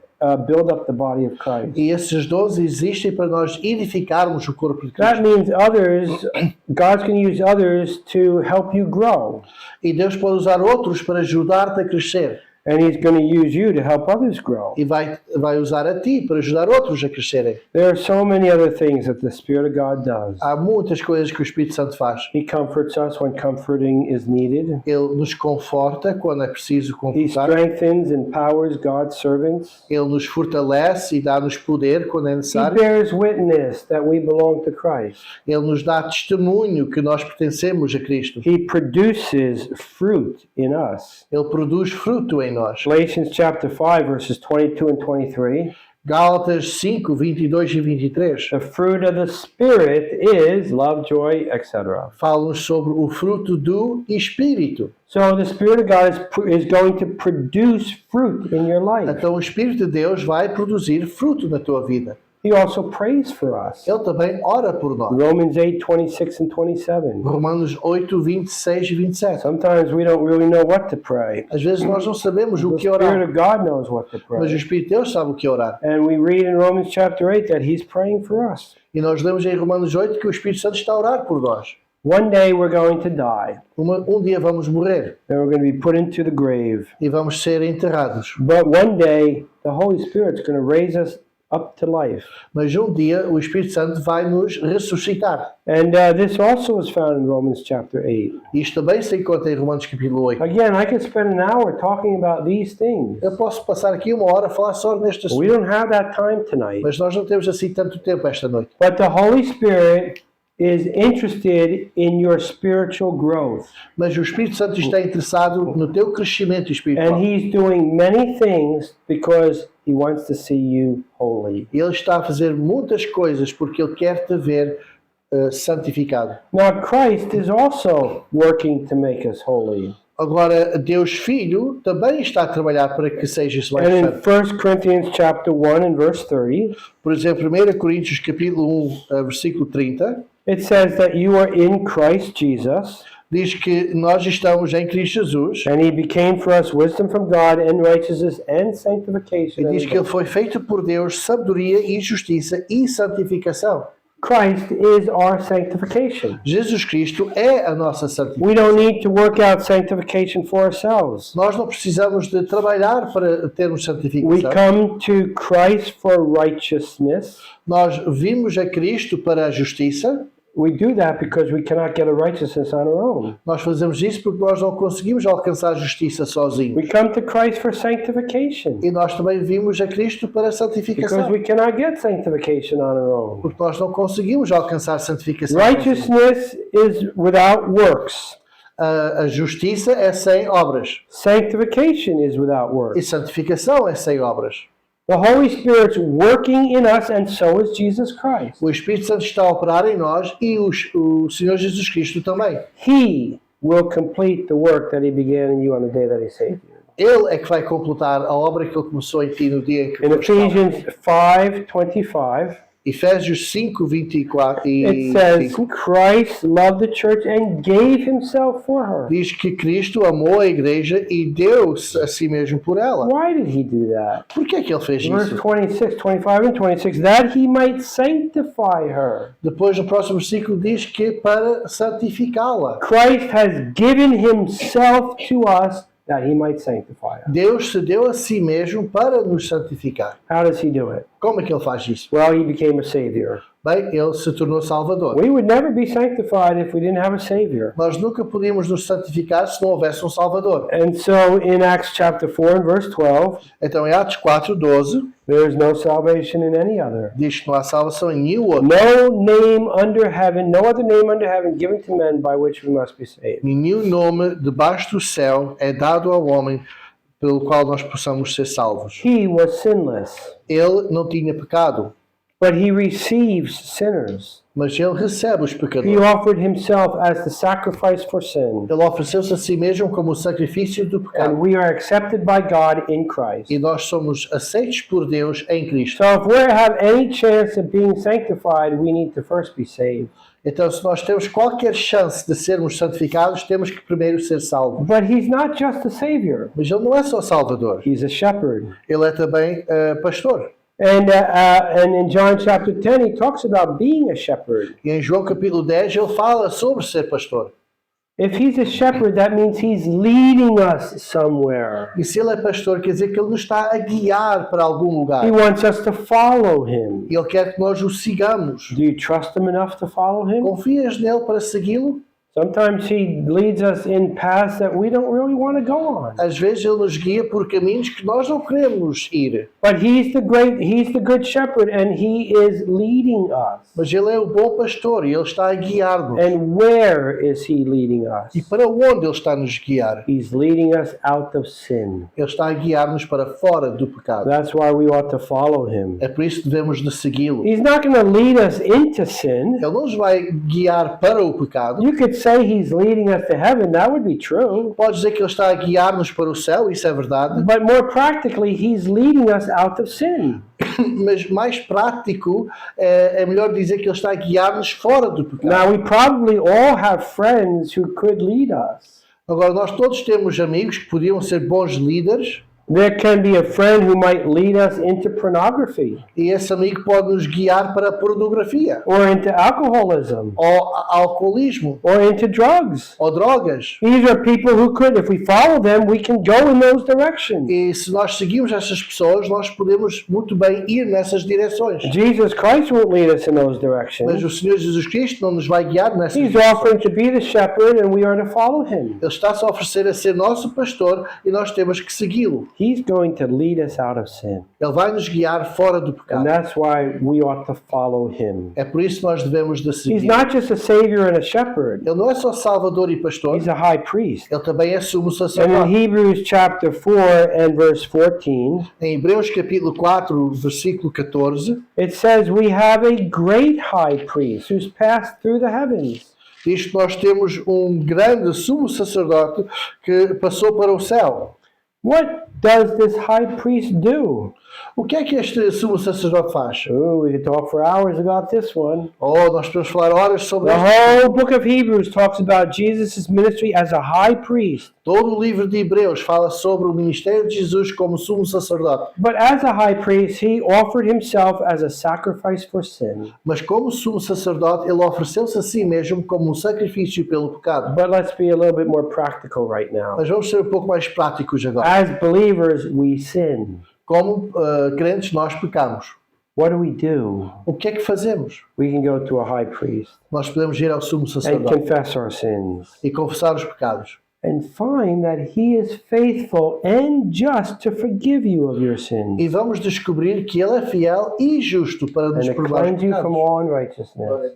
[SPEAKER 2] build up the body of Christ.
[SPEAKER 1] E esses dons existem para nós edificarmos o corpo de
[SPEAKER 2] That
[SPEAKER 1] Cristo.
[SPEAKER 2] means God's going to use others to help you grow.
[SPEAKER 1] E Deus pode usar outros para ajudar-te a crescer.
[SPEAKER 2] And He's going to use you to help others grow.
[SPEAKER 1] E vai usar a ti para ajudar outros a crescerem.
[SPEAKER 2] There are so many other things that the Spirit of God does.
[SPEAKER 1] Há muitas coisas que o Espírito Santo faz.
[SPEAKER 2] He comforts us when comforting is needed.
[SPEAKER 1] Ele nos conforta quando é preciso
[SPEAKER 2] He
[SPEAKER 1] confortar.
[SPEAKER 2] strengthens and empowers God's servants.
[SPEAKER 1] Ele nos fortalece e dá-nos poder quando é
[SPEAKER 2] He
[SPEAKER 1] necessário.
[SPEAKER 2] bears witness that we belong to Christ.
[SPEAKER 1] Ele nos dá testemunho que nós pertencemos a Cristo.
[SPEAKER 2] He produces fruit in us.
[SPEAKER 1] Ele produz fruto em nós.
[SPEAKER 2] Galatians chapter 5 verses 22 and 23.
[SPEAKER 1] Gálatas 5, 22 e 23
[SPEAKER 2] The fruit of the Spirit is love, joy, etc.
[SPEAKER 1] falam sobre o fruto do Espírito.
[SPEAKER 2] So the Spirit of God is going to produce fruit in your life.
[SPEAKER 1] Então o Espírito de Deus vai produzir fruto na tua vida.
[SPEAKER 2] He also prays for us.
[SPEAKER 1] Ele também ora por nós.
[SPEAKER 2] Romans 8, 26 and 27.
[SPEAKER 1] Romanos 8, 26 e 27.
[SPEAKER 2] Sometimes we don't really know what to pray.
[SPEAKER 1] Às vezes nós não sabemos o
[SPEAKER 2] The
[SPEAKER 1] que
[SPEAKER 2] Spirit
[SPEAKER 1] orar,
[SPEAKER 2] of God knows what to
[SPEAKER 1] mas o
[SPEAKER 2] pray.
[SPEAKER 1] Espírito de Deus sabe o que orar.
[SPEAKER 2] And we read in Romans chapter 8 that He's praying for us.
[SPEAKER 1] E nós lemos em Romanos 8 que o Espírito Santo está a orar por nós.
[SPEAKER 2] One day we're going to die.
[SPEAKER 1] Um dia vamos morrer
[SPEAKER 2] Then we're going to be put into the grave.
[SPEAKER 1] e vamos ser enterrados.
[SPEAKER 2] But one day the Holy Spirit's going to raise us up to life.
[SPEAKER 1] Mas um dia o Espírito Santo vai nos ressuscitar.
[SPEAKER 2] And this also is found in Romans chapter 8.
[SPEAKER 1] Isto também se encontra em Romanos capítulo 8.
[SPEAKER 2] Again, I could spend an hour talking about these things.
[SPEAKER 1] Eu posso passar aqui uma hora a falar só neste
[SPEAKER 2] We
[SPEAKER 1] assunto,
[SPEAKER 2] don't have that time tonight.
[SPEAKER 1] mas nós não temos assim tanto tempo esta noite.
[SPEAKER 2] But the Holy Spirit is interested in your spiritual growth.
[SPEAKER 1] Mas o Espírito Santo está interessado no teu crescimento espiritual.
[SPEAKER 2] And He's doing many things because He wants to see you holy.
[SPEAKER 1] Ele está a fazer muitas coisas porque Ele quer te ver santificado.
[SPEAKER 2] Now Christ is also working to make us holy.
[SPEAKER 1] Agora, Deus Filho também está a trabalhar para que sejas mais
[SPEAKER 2] And in
[SPEAKER 1] santo.
[SPEAKER 2] 1 Corinthians chapter 1 and verse 30,
[SPEAKER 1] Por exemplo, 1 Coríntios capítulo 1, versículo 30,
[SPEAKER 2] it says that you are in Christ Jesus,
[SPEAKER 1] diz que nós estamos em Cristo Jesus
[SPEAKER 2] and He became for us wisdom from God and righteousness and sanctification.
[SPEAKER 1] e diz que Ele foi feito por Deus sabedoria e justiça e santificação.
[SPEAKER 2] Christ is our sanctification.
[SPEAKER 1] Jesus Cristo é a nossa santificação.
[SPEAKER 2] We don't need to work out sanctification for ourselves.
[SPEAKER 1] Nós não precisamos de trabalhar para termos
[SPEAKER 2] We
[SPEAKER 1] santificação.
[SPEAKER 2] come to Christ for righteousness.
[SPEAKER 1] Nós vimos a Cristo para a justiça.
[SPEAKER 2] We do that because we cannot get a righteousness on our own.
[SPEAKER 1] Nós fazemos isso porque nós não conseguimos alcançar a justiça sozinhos.
[SPEAKER 2] We come to Christ for sanctification
[SPEAKER 1] E nós também vimos a Cristo para a
[SPEAKER 2] because
[SPEAKER 1] santificação.
[SPEAKER 2] we cannot get sanctification on our own.
[SPEAKER 1] Porque nós não conseguimos alcançar a santificação.
[SPEAKER 2] Righteousness is without works.
[SPEAKER 1] A justiça é sem obras.
[SPEAKER 2] Sanctification is without
[SPEAKER 1] E
[SPEAKER 2] works.
[SPEAKER 1] santificação é sem obras.
[SPEAKER 2] The Holy Spirit's working in us, and so is Jesus Christ.
[SPEAKER 1] O Espírito Santo está a operar em nós e o Senhor Jesus Cristo também.
[SPEAKER 2] He will complete the work that He began in you on the day that He saved you.
[SPEAKER 1] Ele é que vai completar a obra que Ele começou em ti no dia em que
[SPEAKER 2] In
[SPEAKER 1] foste salvo.
[SPEAKER 2] Ephesians 5:25,
[SPEAKER 1] Efésios 5, 24 e
[SPEAKER 2] it says,
[SPEAKER 1] 5
[SPEAKER 2] Christ loved the church and gave Himself for her.
[SPEAKER 1] diz que Cristo amou a igreja e deu-se a si mesmo por ela.
[SPEAKER 2] Why did He do that?
[SPEAKER 1] Por que é que Ele fez
[SPEAKER 2] Verse
[SPEAKER 1] isso?
[SPEAKER 2] 26, 25, and 26, that He might sanctify her.
[SPEAKER 1] Depois, no próximo versículo, diz que para santificá-la.
[SPEAKER 2] Christ has given Himself to us that He might sanctify us.
[SPEAKER 1] Deus se deu a si mesmo para nos santificar.
[SPEAKER 2] How does He do it?
[SPEAKER 1] Como é que Ele faz isso?
[SPEAKER 2] Well, He became a Savior.
[SPEAKER 1] Bem, Ele se tornou Salvador.
[SPEAKER 2] We would never be sanctified if we didn't have a Savior.
[SPEAKER 1] Nós nunca podíamos nos santificar se não houvesse um Salvador.
[SPEAKER 2] And so in Acts chapter 4 and verse 12,
[SPEAKER 1] Então, em Atos 4, 12,
[SPEAKER 2] there is no salvation in any other.
[SPEAKER 1] diz que não há salvação em nenhum outro.
[SPEAKER 2] No name under heaven, no other name under heaven given to men by which we must be saved.
[SPEAKER 1] Nenhum nome debaixo do céu é dado ao homem pelo qual nós possamos ser salvos.
[SPEAKER 2] He was sinless,
[SPEAKER 1] Ele não tinha pecado,
[SPEAKER 2] but He receives sinners.
[SPEAKER 1] mas Ele recebe os
[SPEAKER 2] He
[SPEAKER 1] pecadores.
[SPEAKER 2] offered Himself as the sacrifice for sin,
[SPEAKER 1] Ele ofereceu-se a si mesmo como o sacrifício do
[SPEAKER 2] and
[SPEAKER 1] pecado.
[SPEAKER 2] we are accepted by God in Christ.
[SPEAKER 1] E nós somos aceitos por Deus em Cristo.
[SPEAKER 2] So if we have any chance of being sanctified, we need to first be saved.
[SPEAKER 1] Então, se nós temos qualquer chance de sermos santificados, temos que primeiro ser salvos.
[SPEAKER 2] But He's not just a Savior.
[SPEAKER 1] Mas Ele não é só Salvador.
[SPEAKER 2] He's a shepherd.
[SPEAKER 1] Ele é também pastor.
[SPEAKER 2] And in John chapter 10, He talks about being a shepherd.
[SPEAKER 1] E em João capítulo 10, Ele fala sobre ser pastor.
[SPEAKER 2] If He's a shepherd, that means He's leading us somewhere.
[SPEAKER 1] E se Ele é pastor, quer dizer que Ele nos está a guiar para algum lugar.
[SPEAKER 2] He wants us to follow Him.
[SPEAKER 1] E Ele quer que nós o sigamos.
[SPEAKER 2] Do you trust Him enough to follow Him?
[SPEAKER 1] Confias nele para segui-lo?
[SPEAKER 2] Sometimes He leads us in paths that we don't really want to go on.
[SPEAKER 1] Às vezes Ele nos guia por caminhos que nós não queremos ir.
[SPEAKER 2] But He's the good shepherd, and He is leading us.
[SPEAKER 1] Mas Ele é o bom pastor e Ele está a guiar-nos.
[SPEAKER 2] And where is He leading us?
[SPEAKER 1] E para onde Ele está a nos guiar?
[SPEAKER 2] He's leading us out of sin.
[SPEAKER 1] Ele está a guiar-nos para fora do pecado.
[SPEAKER 2] That's why we ought to follow Him.
[SPEAKER 1] É por isso que devemos de segui-lo.
[SPEAKER 2] He's not going to lead us into sin.
[SPEAKER 1] Ele não nos vai guiar para o pecado.
[SPEAKER 2] You could say He's leading us to heaven. That would be true.
[SPEAKER 1] Pode dizer que Ele está a guiar-nos para o céu, isso é verdade.
[SPEAKER 2] But more practically, He's leading us out of sin.
[SPEAKER 1] Mas mais prático, é melhor dizer que Ele está a guiar-nos fora do pecado.
[SPEAKER 2] Now, we probably all have friends who could lead us.
[SPEAKER 1] Agora, nós todos temos amigos que podiam ser bons líderes,
[SPEAKER 2] There can be a friend who might lead us into pornography
[SPEAKER 1] E esse amigo pode nos guiar para a pornografia,
[SPEAKER 2] or into alcoholism
[SPEAKER 1] ou alcoolismo,
[SPEAKER 2] or into drugs.
[SPEAKER 1] ou drogas.
[SPEAKER 2] These are people who could, if we follow them, we can go in those directions.
[SPEAKER 1] E se nós seguimos essas pessoas, nós podemos muito bem ir nessas direções.
[SPEAKER 2] Jesus Christ won't lead us in those
[SPEAKER 1] Mas
[SPEAKER 2] directions.
[SPEAKER 1] o Senhor Jesus Cristo não nos vai guiar nessas
[SPEAKER 2] He's
[SPEAKER 1] direções.
[SPEAKER 2] offering to be the shepherd and we are to follow him.
[SPEAKER 1] Ele está-se a oferecer a ser nosso pastor e nós temos que segui-lo.
[SPEAKER 2] He's going to lead us out of sin.
[SPEAKER 1] Ele vai nos guiar fora do
[SPEAKER 2] And
[SPEAKER 1] pecado.
[SPEAKER 2] that's why we ought to follow him.
[SPEAKER 1] É por isso que nós devemos de
[SPEAKER 2] He's
[SPEAKER 1] seguir.
[SPEAKER 2] not just a savior and a shepherd.
[SPEAKER 1] Ele não é só salvador e pastor,
[SPEAKER 2] He's a high priest.
[SPEAKER 1] ele também é sumo
[SPEAKER 2] And in
[SPEAKER 1] sacerdote.
[SPEAKER 2] Hebrews chapter 4 and verse 14,
[SPEAKER 1] Em Hebreus capítulo 4, versículo 14,
[SPEAKER 2] it says, we have a great high priest who's passed through the heavens.
[SPEAKER 1] diz que nós temos um grande sumo sacerdote que passou para o céu.
[SPEAKER 2] What does this high priest do?
[SPEAKER 1] O que é que este sumo sacerdote faz?
[SPEAKER 2] Oh, we could talk for hours about this one.
[SPEAKER 1] Oh, nós podemos falar horas sobre
[SPEAKER 2] The
[SPEAKER 1] isto.
[SPEAKER 2] whole book of Hebrews talks about Jesus' ministry as a high priest.
[SPEAKER 1] Todo o livro de Hebreus fala sobre o ministério de Jesus como sumo sacerdote.
[SPEAKER 2] But as a high priest, he offered himself as a sacrifice for sin.
[SPEAKER 1] Mas como sumo sacerdote, ele ofereceu-se a si mesmo como um sacrifício pelo pecado.
[SPEAKER 2] But let's be a little bit more practical right now.
[SPEAKER 1] Mas vamos ser um pouco mais práticos agora.
[SPEAKER 2] As believers, we sin.
[SPEAKER 1] Como crentes, nós pecamos.
[SPEAKER 2] What do?
[SPEAKER 1] O que é que fazemos?
[SPEAKER 2] We can go to a high priest
[SPEAKER 1] Nós podemos ir ao sumo
[SPEAKER 2] and
[SPEAKER 1] sacerdote
[SPEAKER 2] confess our sins
[SPEAKER 1] e confessar os pecados.
[SPEAKER 2] and find that he is faithful and just to forgive you of your sins
[SPEAKER 1] E vamos descobrir que ele é fiel e justo para nos
[SPEAKER 2] and to
[SPEAKER 1] perdoar os
[SPEAKER 2] cleanse you from
[SPEAKER 1] pecados.
[SPEAKER 2] all unrighteousness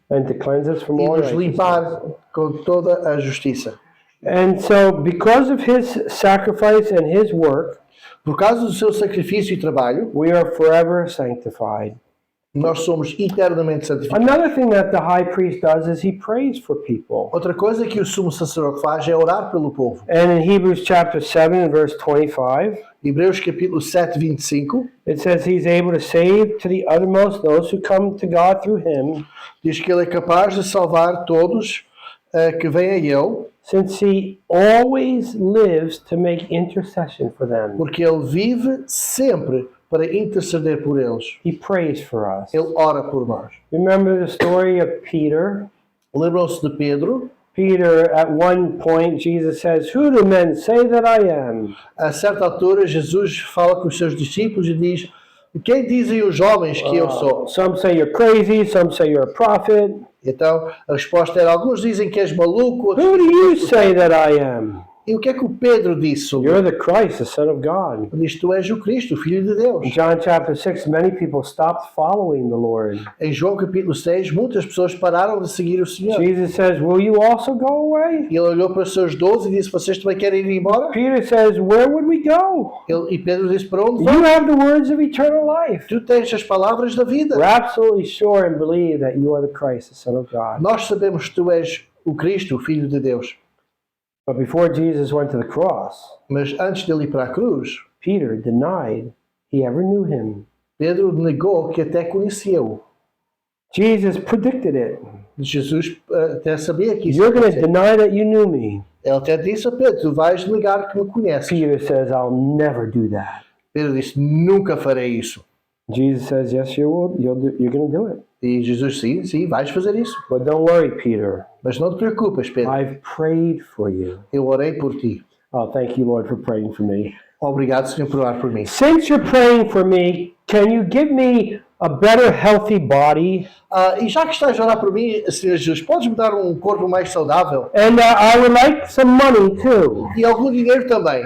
[SPEAKER 2] and to cleanse us from
[SPEAKER 1] E
[SPEAKER 2] all
[SPEAKER 1] nos limpar
[SPEAKER 2] unrighteousness.
[SPEAKER 1] com toda a justiça.
[SPEAKER 2] And so, because of his sacrifice and his work,
[SPEAKER 1] Por causa do seu sacrifício e trabalho,
[SPEAKER 2] we are forever sanctified.
[SPEAKER 1] nós somos eternamente santificados.
[SPEAKER 2] Another thing that the high priest does is he prays for people.
[SPEAKER 1] Outra coisa que o sumo sacerdote faz é orar pelo povo.
[SPEAKER 2] And in Hebrews chapter 7 and verse 25,
[SPEAKER 1] Hebreus capítulo 7, 25,
[SPEAKER 2] it says he's able to save to the uttermost those who come to God through him,
[SPEAKER 1] diz que ele é capaz de salvar todos que vêm a ele,
[SPEAKER 2] since he always lives to make intercession for them.
[SPEAKER 1] porque ele vive sempre para interceder por eles.
[SPEAKER 2] He prays for us.
[SPEAKER 1] Ele ora por nós.
[SPEAKER 2] Remember the story of Peter?
[SPEAKER 1] Lembram-se de Pedro?
[SPEAKER 2] Peter, at one point, Jesus says, "Who do men say that I am?"
[SPEAKER 1] A certa altura, Jesus fala com os seus discípulos e diz: quem dizem os homens que eu sou?
[SPEAKER 2] Some say you're crazy, some say you're a prophet.
[SPEAKER 1] Então, a resposta era: alguns dizem que és maluco. outros
[SPEAKER 2] Who do
[SPEAKER 1] dizem
[SPEAKER 2] you
[SPEAKER 1] que
[SPEAKER 2] say that I am?
[SPEAKER 1] E o que é que o Pedro disse sobre
[SPEAKER 2] You're
[SPEAKER 1] ele?
[SPEAKER 2] the Christ, the Son of God.
[SPEAKER 1] Ele diz: tu és o Cristo, o Filho de Deus.
[SPEAKER 2] In John chapter 6, many people stopped following the Lord.
[SPEAKER 1] Em João capítulo 6, muitas pessoas pararam de seguir o Senhor.
[SPEAKER 2] Jesus says, "Will you also go away?"
[SPEAKER 1] E ele olhou para os seus 12 e disse: vocês também querem ir embora?
[SPEAKER 2] Peter says, "Where would we go?
[SPEAKER 1] E Pedro disse: para onde
[SPEAKER 2] You
[SPEAKER 1] vão?
[SPEAKER 2] have the words of eternal life."
[SPEAKER 1] Tu tens as palavras da vida.
[SPEAKER 2] We're absolutely sure and believe that you are the Christ, the Son of God.
[SPEAKER 1] Nós sabemos que tu és o Cristo, o Filho de Deus.
[SPEAKER 2] But before Jesus went to the cross,
[SPEAKER 1] Mas antes dele ir para a cruz,
[SPEAKER 2] Peter denied he ever knew him.
[SPEAKER 1] Pedro negou que até conheceu.
[SPEAKER 2] Jesus predicted it.
[SPEAKER 1] Jesus até sabia que isso
[SPEAKER 2] You're going to
[SPEAKER 1] ia acontecer.
[SPEAKER 2] deny that you knew me.
[SPEAKER 1] Ele até disse a Pedro: tu vais negar que me conheces.
[SPEAKER 2] Peter says, "I'll never do that."
[SPEAKER 1] Pedro disse: nunca farei isso.
[SPEAKER 2] Jesus says, "Yes, you will. You're going to do it."
[SPEAKER 1] E Jesus: sim, sim, vais fazer isso.
[SPEAKER 2] But don't worry, Peter.
[SPEAKER 1] Mas não te preocupes, Pedro.
[SPEAKER 2] I've prayed for you.
[SPEAKER 1] Eu orei por ti.
[SPEAKER 2] Oh, thank you, Lord, for praying for me.
[SPEAKER 1] Obrigado, Senhor, por orar por mim.
[SPEAKER 2] Since you're praying for me, can you give me a better, healthy body?
[SPEAKER 1] E já que estás a orar por mim, Senhor Jesus, podes me dar um corpo mais saudável?
[SPEAKER 2] And I would like some money too,
[SPEAKER 1] E algum dinheiro também.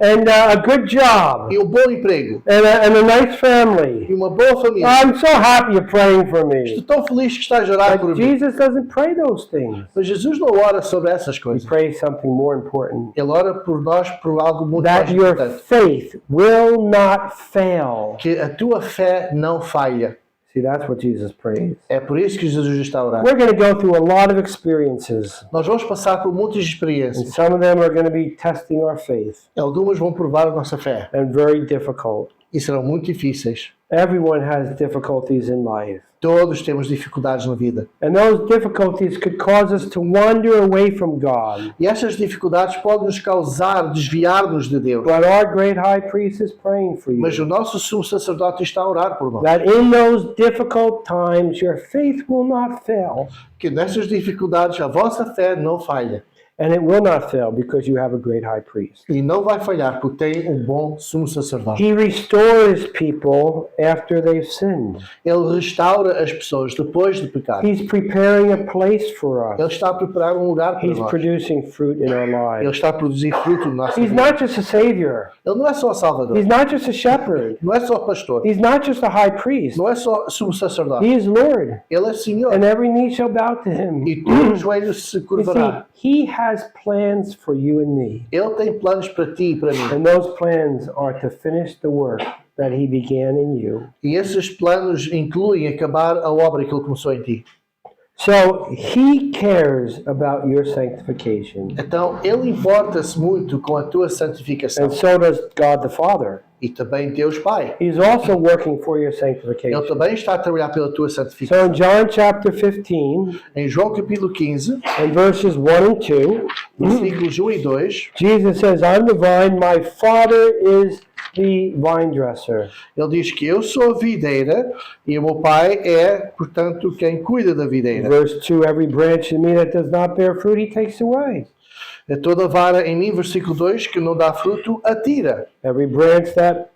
[SPEAKER 2] and a good job,
[SPEAKER 1] E um bom emprego.
[SPEAKER 2] and a nice family.
[SPEAKER 1] E uma boa família.
[SPEAKER 2] I'm so happy you're praying for me.
[SPEAKER 1] Estou tão feliz que estás a orar por
[SPEAKER 2] But
[SPEAKER 1] mim.
[SPEAKER 2] Jesus doesn't pray those things.
[SPEAKER 1] Mas Jesus não ora sobre essas
[SPEAKER 2] He
[SPEAKER 1] coisas.
[SPEAKER 2] prays something more important.
[SPEAKER 1] Ele ora por nós por algo muito
[SPEAKER 2] That
[SPEAKER 1] mais
[SPEAKER 2] your
[SPEAKER 1] importante.
[SPEAKER 2] faith will not fail.
[SPEAKER 1] Que a tua fé não falha.
[SPEAKER 2] See, that's what Jesus prays.
[SPEAKER 1] É por isso que Jesus está a orar.
[SPEAKER 2] We're going to go through a lot of experiences,
[SPEAKER 1] Nós vamos passar por muitas
[SPEAKER 2] and
[SPEAKER 1] experiências.
[SPEAKER 2] some of them are going to be testing our faith
[SPEAKER 1] Algumas vão provar a nossa fé.
[SPEAKER 2] and very difficult.
[SPEAKER 1] E serão muito difíceis.
[SPEAKER 2] Everyone has difficulties in life.
[SPEAKER 1] Todos temos dificuldades na vida.
[SPEAKER 2] And those difficulties could cause us to wander away from God.
[SPEAKER 1] E essas dificuldades podem nos causar desviar-nos de Deus.
[SPEAKER 2] But our great high priest is praying for
[SPEAKER 1] Mas
[SPEAKER 2] you.
[SPEAKER 1] o nosso sumo sacerdote está a orar por nós.
[SPEAKER 2] That in those difficult times your faith will not fail.
[SPEAKER 1] Que nessas dificuldades a vossa fé não falha.
[SPEAKER 2] And it will not fail because you have a great high priest.
[SPEAKER 1] E não vai falhar porque tem um bom sumo sacerdote.
[SPEAKER 2] He restores people after they've sinned.
[SPEAKER 1] Ele restaura as pessoas depois de pecar.
[SPEAKER 2] He's preparing a place for
[SPEAKER 1] Ele
[SPEAKER 2] us.
[SPEAKER 1] está a preparar um lugar para
[SPEAKER 2] He's
[SPEAKER 1] nós.
[SPEAKER 2] producing fruit in our
[SPEAKER 1] Ele
[SPEAKER 2] lives.
[SPEAKER 1] está a produzir fruto no nosso
[SPEAKER 2] He's
[SPEAKER 1] vida.
[SPEAKER 2] not just a savior.
[SPEAKER 1] Ele não é só salvador.
[SPEAKER 2] He's not just a shepherd.
[SPEAKER 1] Não é só pastor.
[SPEAKER 2] He's not just a high priest.
[SPEAKER 1] Não é só sumo sacerdote.
[SPEAKER 2] He is Lord.
[SPEAKER 1] Ele é Senhor.
[SPEAKER 2] And every knee shall bow to him.
[SPEAKER 1] E todo o joelho se
[SPEAKER 2] You
[SPEAKER 1] curvará.
[SPEAKER 2] see, he has plans for you and me.
[SPEAKER 1] Ele tem planos para ti e para mim.
[SPEAKER 2] And those plans are to finish the work that he began in you.
[SPEAKER 1] E esses planos incluem acabar a obra que ele começou em ti.
[SPEAKER 2] So he cares about your sanctification.
[SPEAKER 1] Então, ele importa-se muito com a tua santificação.
[SPEAKER 2] And so does God the Father.
[SPEAKER 1] E também Deus Pai.
[SPEAKER 2] He's also working for your
[SPEAKER 1] Ele
[SPEAKER 2] sanctification.
[SPEAKER 1] também está a trabalhar pela tua
[SPEAKER 2] So
[SPEAKER 1] santificação.
[SPEAKER 2] in John chapter 15,
[SPEAKER 1] Em João capítulo 15,
[SPEAKER 2] in verses 1 and 2,
[SPEAKER 1] versículos 1 e 2,
[SPEAKER 2] Jesus says, I'm the vine, my Father is the vine dresser.
[SPEAKER 1] ele diz que eu sou a videira e o meu Pai é, portanto, quem cuida da videira.
[SPEAKER 2] Verse 2, every branch in me that does not bear fruit, he takes away.
[SPEAKER 1] É toda vara em mim, versículo 2, que não dá fruto, atira.
[SPEAKER 2] Every branch that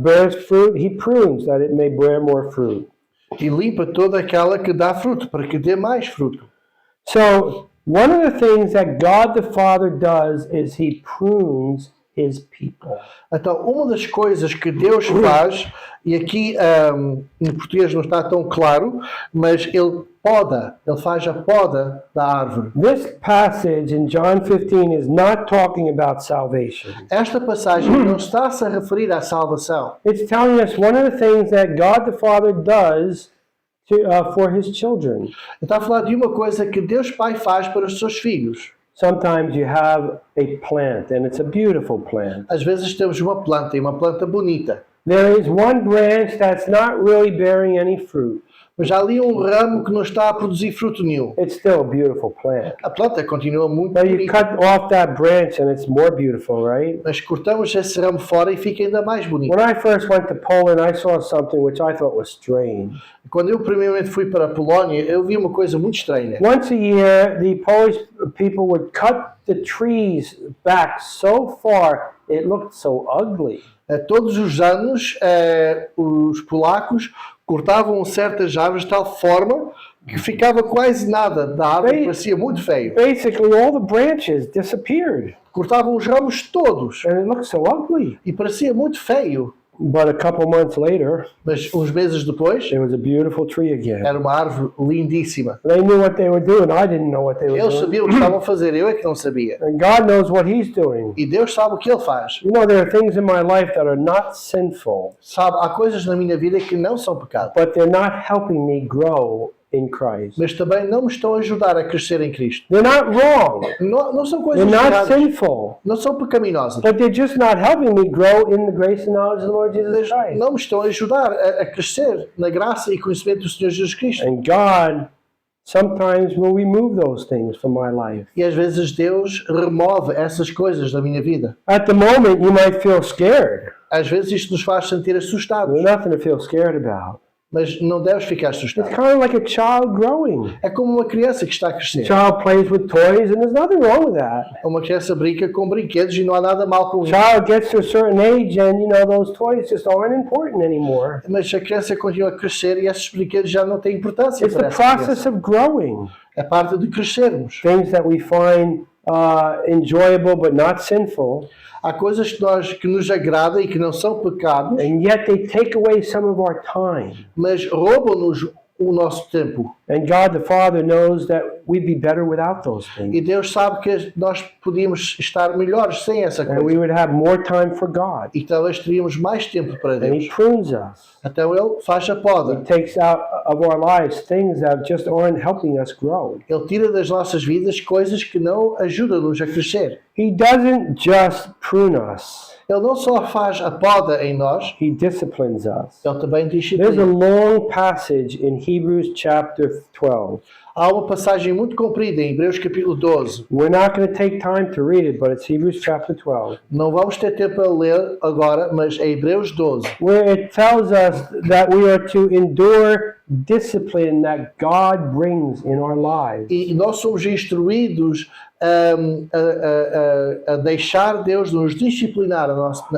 [SPEAKER 2] bears fruit, he prunes, that it may bear more fruit.
[SPEAKER 1] E limpa toda aquela que dá fruto, para que dê mais fruto.
[SPEAKER 2] So, one of the things that God the Father does is he prunes his people.
[SPEAKER 1] Então, uma das coisas que Deus faz, e aqui em português não está tão claro, mas ele poda, ele faz a poda da árvore.
[SPEAKER 2] This passage in John 15 is not talking about salvation.
[SPEAKER 1] Esta passagem não está-se a referir à salvação.
[SPEAKER 2] It's telling us one of the things that God the Father does for his children.
[SPEAKER 1] Está a falar de uma coisa que Deus Pai faz para os seus filhos.
[SPEAKER 2] Sometimes you have a plant, and it's a beautiful plant.
[SPEAKER 1] Às vezes temos uma planta, e uma planta bonita,
[SPEAKER 2] There is one branch that's not really bearing any fruit.
[SPEAKER 1] mas há ali um ramo que não está a produzir fruto nenhum.
[SPEAKER 2] It's still a beautiful plant.
[SPEAKER 1] A planta continua muito
[SPEAKER 2] But you
[SPEAKER 1] bonita,
[SPEAKER 2] cut off that branch and it's more beautiful, right?
[SPEAKER 1] mas cortamos esse ramo fora e fica ainda mais bonito.
[SPEAKER 2] When I first went to Poland, I saw something which I thought was strange.
[SPEAKER 1] Quando eu primeiramente fui para a Polónia, eu vi uma coisa muito estranha.
[SPEAKER 2] Once a year, the Polish people would cut the trees back so far, it looked so ugly.
[SPEAKER 1] Todos os anos, os polacos cortavam certas árvores de tal forma que ficava quase nada da árvore, parecia muito feio.
[SPEAKER 2] Basically, all the branches disappeared,
[SPEAKER 1] Cortavam os ramos todos
[SPEAKER 2] and it looked so ugly.
[SPEAKER 1] e parecia muito feio.
[SPEAKER 2] But a couple months later,
[SPEAKER 1] Mas uns meses depois,
[SPEAKER 2] there was a beautiful tree again.
[SPEAKER 1] era uma árvore lindíssima.
[SPEAKER 2] They knew what they were doing. I didn't know what they were
[SPEAKER 1] Eles
[SPEAKER 2] doing.
[SPEAKER 1] sabiam o que estavam a fazer, eu é que não sabia.
[SPEAKER 2] And God knows what He's doing.
[SPEAKER 1] E Deus sabe o que Ele faz.
[SPEAKER 2] You know, there are things in my life that are not sinful,
[SPEAKER 1] Sabe, há coisas na minha vida que não são pecado,
[SPEAKER 2] but they're not helping me grow in Christ.
[SPEAKER 1] mas também não me estão a ajudar a crescer em Cristo.
[SPEAKER 2] They're not wrong.
[SPEAKER 1] Não são coisas
[SPEAKER 2] They're not
[SPEAKER 1] erradas,
[SPEAKER 2] sinful,
[SPEAKER 1] não são pecaminosas.
[SPEAKER 2] but they're just not helping me grow in the grace and knowledge of the Lord Jesus
[SPEAKER 1] Eles
[SPEAKER 2] Christ.
[SPEAKER 1] não me estão a ajudar a crescer na graça e conhecimento do Senhor Jesus Cristo.
[SPEAKER 2] And God sometimes will remove those things from my life.
[SPEAKER 1] E às vezes Deus remove essas coisas da minha vida.
[SPEAKER 2] At the moment, you might feel scared.
[SPEAKER 1] Às vezes isto nos faz sentir assustados,
[SPEAKER 2] There's nothing to feel scared about.
[SPEAKER 1] mas não deves ficar
[SPEAKER 2] It's
[SPEAKER 1] assustado.
[SPEAKER 2] kind of like a child growing.
[SPEAKER 1] É como uma criança que está a
[SPEAKER 2] A
[SPEAKER 1] crescer.
[SPEAKER 2] child plays with toys, and there's nothing wrong with that.
[SPEAKER 1] Uma criança brinca com brinquedos e não há nada mal com isso.
[SPEAKER 2] Child gets to a certain age, and those toys just aren't important anymore.
[SPEAKER 1] Mas a criança continua a crescer e esses brinquedos já não têm importância
[SPEAKER 2] It's
[SPEAKER 1] para
[SPEAKER 2] the
[SPEAKER 1] essa criança.
[SPEAKER 2] process of growing.
[SPEAKER 1] É parte de crescermos.
[SPEAKER 2] Things that we find enjoyable but not sinful,
[SPEAKER 1] Há coisas que nos agradam e que não são pecados,
[SPEAKER 2] and yet they take away some of our time.
[SPEAKER 1] mas roubam-nos o nosso tempo.
[SPEAKER 2] And God the Father knows that we'd be better without those
[SPEAKER 1] E
[SPEAKER 2] things.
[SPEAKER 1] Deus sabe que nós podíamos estar melhores sem essa
[SPEAKER 2] And we
[SPEAKER 1] coisa.
[SPEAKER 2] would have more time for God.
[SPEAKER 1] E talvez teríamos mais tempo para
[SPEAKER 2] And He
[SPEAKER 1] Deus.
[SPEAKER 2] prunes us.
[SPEAKER 1] Então Ele faz a
[SPEAKER 2] He
[SPEAKER 1] poda.
[SPEAKER 2] takes out of our lives things that just aren't helping us grow.
[SPEAKER 1] Ele tira das nossas vidas coisas que não ajudam-nos a crescer.
[SPEAKER 2] He doesn't just prune us.
[SPEAKER 1] Ele não só faz a poda em nós,
[SPEAKER 2] He disciplines us.
[SPEAKER 1] Ele também
[SPEAKER 2] There's a
[SPEAKER 1] disciplina.
[SPEAKER 2] long passage in Hebrews chapter 12.
[SPEAKER 1] Há uma passagem muito comprida em Hebreus capítulo 12.
[SPEAKER 2] We're not going to take time to read it, but it's Hebrews chapter 12,
[SPEAKER 1] Não vamos ter tempo para ler agora, mas é Hebreus 12.
[SPEAKER 2] where it tells us that we are to endure discipline that God brings in our lives.
[SPEAKER 1] E nós somos instruídos a deixar Deus nos disciplinar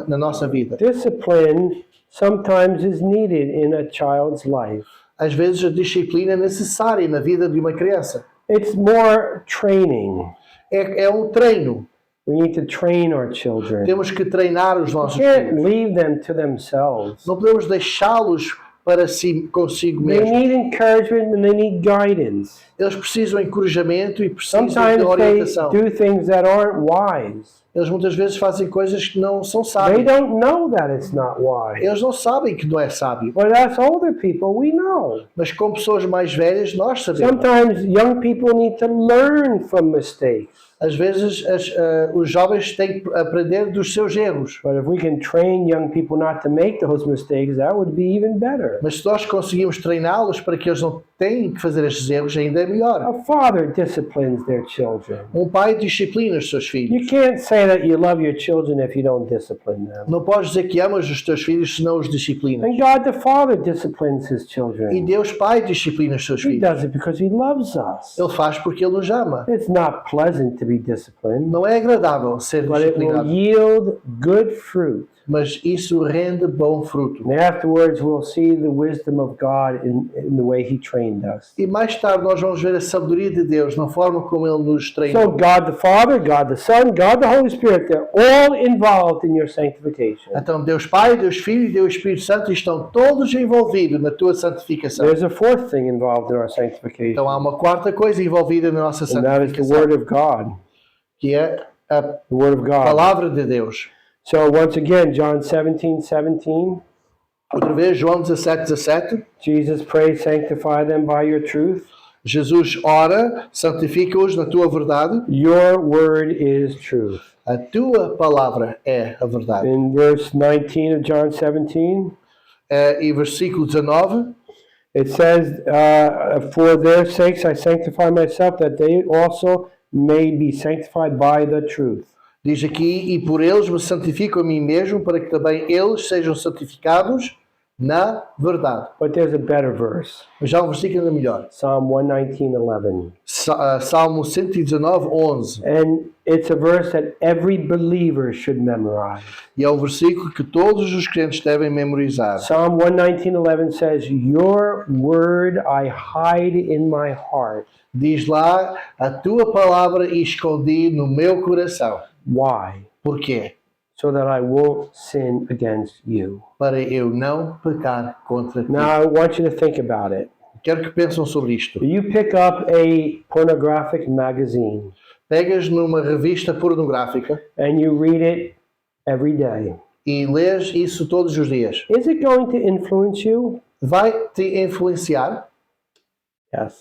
[SPEAKER 1] na nossa vida.
[SPEAKER 2] Discipline sometimes is needed in a child's life.
[SPEAKER 1] Às vezes a disciplina é necessária na vida de uma criança.
[SPEAKER 2] It's more training.
[SPEAKER 1] É um treino.
[SPEAKER 2] We need to train our children.
[SPEAKER 1] Temos que treinar os
[SPEAKER 2] We
[SPEAKER 1] nossos
[SPEAKER 2] can't
[SPEAKER 1] filhos.
[SPEAKER 2] leave them to themselves.
[SPEAKER 1] Não podemos deixá-los para si consigo
[SPEAKER 2] They
[SPEAKER 1] mesmo.
[SPEAKER 2] need encouragement and they need guidance.
[SPEAKER 1] Eles precisam de encorajamento e precisam de
[SPEAKER 2] Sometimes they
[SPEAKER 1] orientação.
[SPEAKER 2] do things that aren't wise.
[SPEAKER 1] Eles muitas vezes fazem coisas que não são
[SPEAKER 2] They
[SPEAKER 1] sábias.
[SPEAKER 2] don't know that it's not wise.
[SPEAKER 1] Eles não sabem que não é sábio.
[SPEAKER 2] But as older people, we know.
[SPEAKER 1] Mas como pessoas mais velhas, nós sabemos.
[SPEAKER 2] Sometimes young people need to learn from mistakes.
[SPEAKER 1] Às vezes os jovens têm que aprender dos seus erros.
[SPEAKER 2] But if we can train young people not to make those mistakes, that would be even better.
[SPEAKER 1] Mas se nós conseguimos treiná-los para que eles não tenham que fazer estes erros, ainda é melhor.
[SPEAKER 2] A father disciplines their children.
[SPEAKER 1] Um pai disciplina os seus
[SPEAKER 2] You
[SPEAKER 1] filhos.
[SPEAKER 2] can't say that you love your children if you don't discipline them.
[SPEAKER 1] Não podes dizer que amas os teus filhos se não os disciplinas.
[SPEAKER 2] And God the Father disciplines His
[SPEAKER 1] E
[SPEAKER 2] children.
[SPEAKER 1] Deus Pai disciplina os seus
[SPEAKER 2] He
[SPEAKER 1] filhos.
[SPEAKER 2] does it because He loves us.
[SPEAKER 1] Ele faz porque Ele nos ama.
[SPEAKER 2] It's not pleasant to be disciplined,
[SPEAKER 1] Não é agradável ser
[SPEAKER 2] but it will
[SPEAKER 1] disciplinado,
[SPEAKER 2] yield good fruit.
[SPEAKER 1] mas isso rende bom fruto.
[SPEAKER 2] And afterwards, we'll see the wisdom of God in the way He trained us.
[SPEAKER 1] E mais tarde nós vamos ver a sabedoria de Deus na forma como Ele nos
[SPEAKER 2] So,
[SPEAKER 1] treinou.
[SPEAKER 2] God the Father, God the Son, God the Holy Spirit, they're all involved in your sanctification.
[SPEAKER 1] Então Deus Pai, Deus Filho e Deus Espírito Santo estão todos envolvidos na tua santificação.
[SPEAKER 2] There's a fourth thing involved in our sanctification,
[SPEAKER 1] Então há uma quarta coisa envolvida na nossa
[SPEAKER 2] and that is the
[SPEAKER 1] santificação,
[SPEAKER 2] Word of God.
[SPEAKER 1] que é a
[SPEAKER 2] The Word of God.
[SPEAKER 1] palavra de Deus.
[SPEAKER 2] So, once again, John 17:17,
[SPEAKER 1] Outra vez, João 17:17.
[SPEAKER 2] Jesus prays, sanctify them by your truth.
[SPEAKER 1] Jesus ora, santifica-os na tua verdade.
[SPEAKER 2] Your word is truth.
[SPEAKER 1] A tua palavra é a verdade.
[SPEAKER 2] In verse 19 of John 17,
[SPEAKER 1] E versículo 19,
[SPEAKER 2] it says, for their sakes I sanctify myself, that they also may be sanctified by the truth.
[SPEAKER 1] diz aqui, e por eles me santifico a mim mesmo, para que também eles sejam santificados na verdade.
[SPEAKER 2] But there's a better verse,
[SPEAKER 1] Mas já um versículo ainda melhor.
[SPEAKER 2] Psalm 119:11.
[SPEAKER 1] Salmo 119:11.
[SPEAKER 2] And it's a verse that every believer should memorize.
[SPEAKER 1] E é um versículo que todos os crentes devem memorizar.
[SPEAKER 2] Psalm 119:11 says, your word I hide in my heart.
[SPEAKER 1] Diz lá, a tua palavra escondi no meu coração.
[SPEAKER 2] Why?
[SPEAKER 1] Porquê?
[SPEAKER 2] So that I won't sin against you.
[SPEAKER 1] Para eu não pecar contra ti.
[SPEAKER 2] Now I want you to think about it.
[SPEAKER 1] Quero que pensem sobre isto.
[SPEAKER 2] You pick up a pornographic magazine
[SPEAKER 1] Pegas numa revista pornográfica
[SPEAKER 2] and you read it every day.
[SPEAKER 1] e lês isso todos os dias.
[SPEAKER 2] Is it going to influence you?
[SPEAKER 1] Vai te influenciar?
[SPEAKER 2] Yes.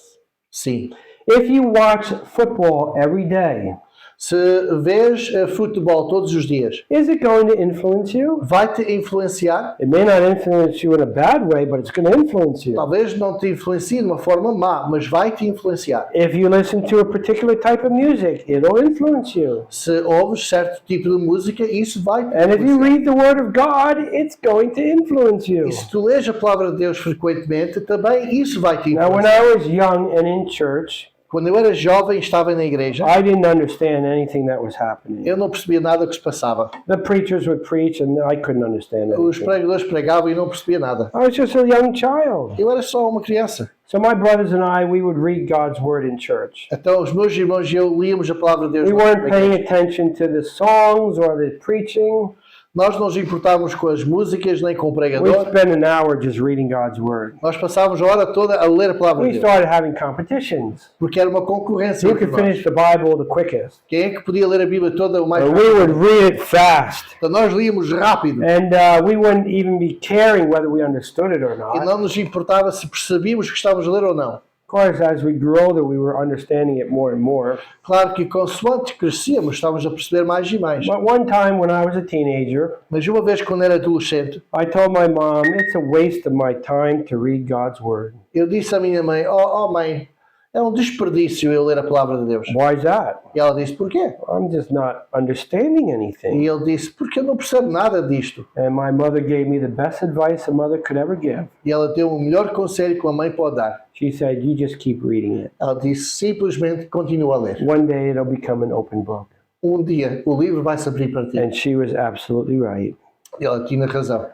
[SPEAKER 1] Sim.
[SPEAKER 2] If you watch football every day,
[SPEAKER 1] Se vês futebol todos os dias,
[SPEAKER 2] is it going to influence you?
[SPEAKER 1] vai te influenciar?
[SPEAKER 2] It may not influence you in a bad way, but it's going to influence you.
[SPEAKER 1] Talvez não te influencie de uma forma má, mas vai te influenciar.
[SPEAKER 2] If you listen to a particular type of music, it'll influence you.
[SPEAKER 1] Se ouves certo tipo de música, isso vai te
[SPEAKER 2] And if you
[SPEAKER 1] influenciar.
[SPEAKER 2] read the Word of God, it's going to influence you.
[SPEAKER 1] E se tu lês a palavra de Deus frequentemente, também isso vai te
[SPEAKER 2] Now, when
[SPEAKER 1] influenciar.
[SPEAKER 2] I was young and in church,
[SPEAKER 1] Quando eu era jovem e estava na igreja,
[SPEAKER 2] I didn't understand anything that was happening.
[SPEAKER 1] eu não percebia nada que se passava.
[SPEAKER 2] The preachers would preach and I couldn't understand
[SPEAKER 1] Os
[SPEAKER 2] anything.
[SPEAKER 1] pregadores pregavam e não percebia nada.
[SPEAKER 2] I was just a young child.
[SPEAKER 1] Eu era só uma criança.
[SPEAKER 2] So my brothers and I, we would read God's Word in church.
[SPEAKER 1] Então os meus irmãos e eu líamos a palavra de Deus.
[SPEAKER 2] We
[SPEAKER 1] na
[SPEAKER 2] weren't paying
[SPEAKER 1] igreja.
[SPEAKER 2] attention to the songs or the preaching.
[SPEAKER 1] Nós não nos importávamos com as músicas nem com o
[SPEAKER 2] We
[SPEAKER 1] pregador.
[SPEAKER 2] spent an hour just reading God's Word.
[SPEAKER 1] Nós passávamos a hora toda a ler a palavra
[SPEAKER 2] We
[SPEAKER 1] de Deus.
[SPEAKER 2] started having competitions.
[SPEAKER 1] Porque era uma concorrência
[SPEAKER 2] Who
[SPEAKER 1] entre
[SPEAKER 2] could
[SPEAKER 1] nós.
[SPEAKER 2] finish the Bible the quickest?
[SPEAKER 1] Quem é que podia ler a Bíblia toda o mais
[SPEAKER 2] And
[SPEAKER 1] rápido?
[SPEAKER 2] we would read it fast.
[SPEAKER 1] Então nós líamos rápido.
[SPEAKER 2] And we wouldn't even be caring whether we understood it or
[SPEAKER 1] E
[SPEAKER 2] not.
[SPEAKER 1] não nos importava se percebíamos que estávamos a ler ou não.
[SPEAKER 2] Of course, as we grew older, we were understanding it more and more.
[SPEAKER 1] Claro que consoante crescíamos, estávamos a perceber mais e mais.
[SPEAKER 2] But one time when I was a teenager,
[SPEAKER 1] Mas uma vez quando era adolescente,
[SPEAKER 2] I told my mom, it's a waste of my time to read God's Word.
[SPEAKER 1] eu disse à minha mãe, oh mãe, é um desperdício eu ler a palavra de Deus.
[SPEAKER 2] Why is that?
[SPEAKER 1] E ela disse, porquê?
[SPEAKER 2] I'm just not understanding
[SPEAKER 1] E
[SPEAKER 2] anything.
[SPEAKER 1] ele disse, porque eu não percebo nada disto.
[SPEAKER 2] And my mother gave me the best advice a mother could ever give.
[SPEAKER 1] E ela deu o melhor conselho que uma mãe pode dar.
[SPEAKER 2] She said, you just keep reading it.
[SPEAKER 1] Ela disse, simplesmente continua a ler.
[SPEAKER 2] One day it'll become an open book.
[SPEAKER 1] Um dia o livro vai se abrir para ti.
[SPEAKER 2] And she was absolutely right.
[SPEAKER 1] E ela tinha razão.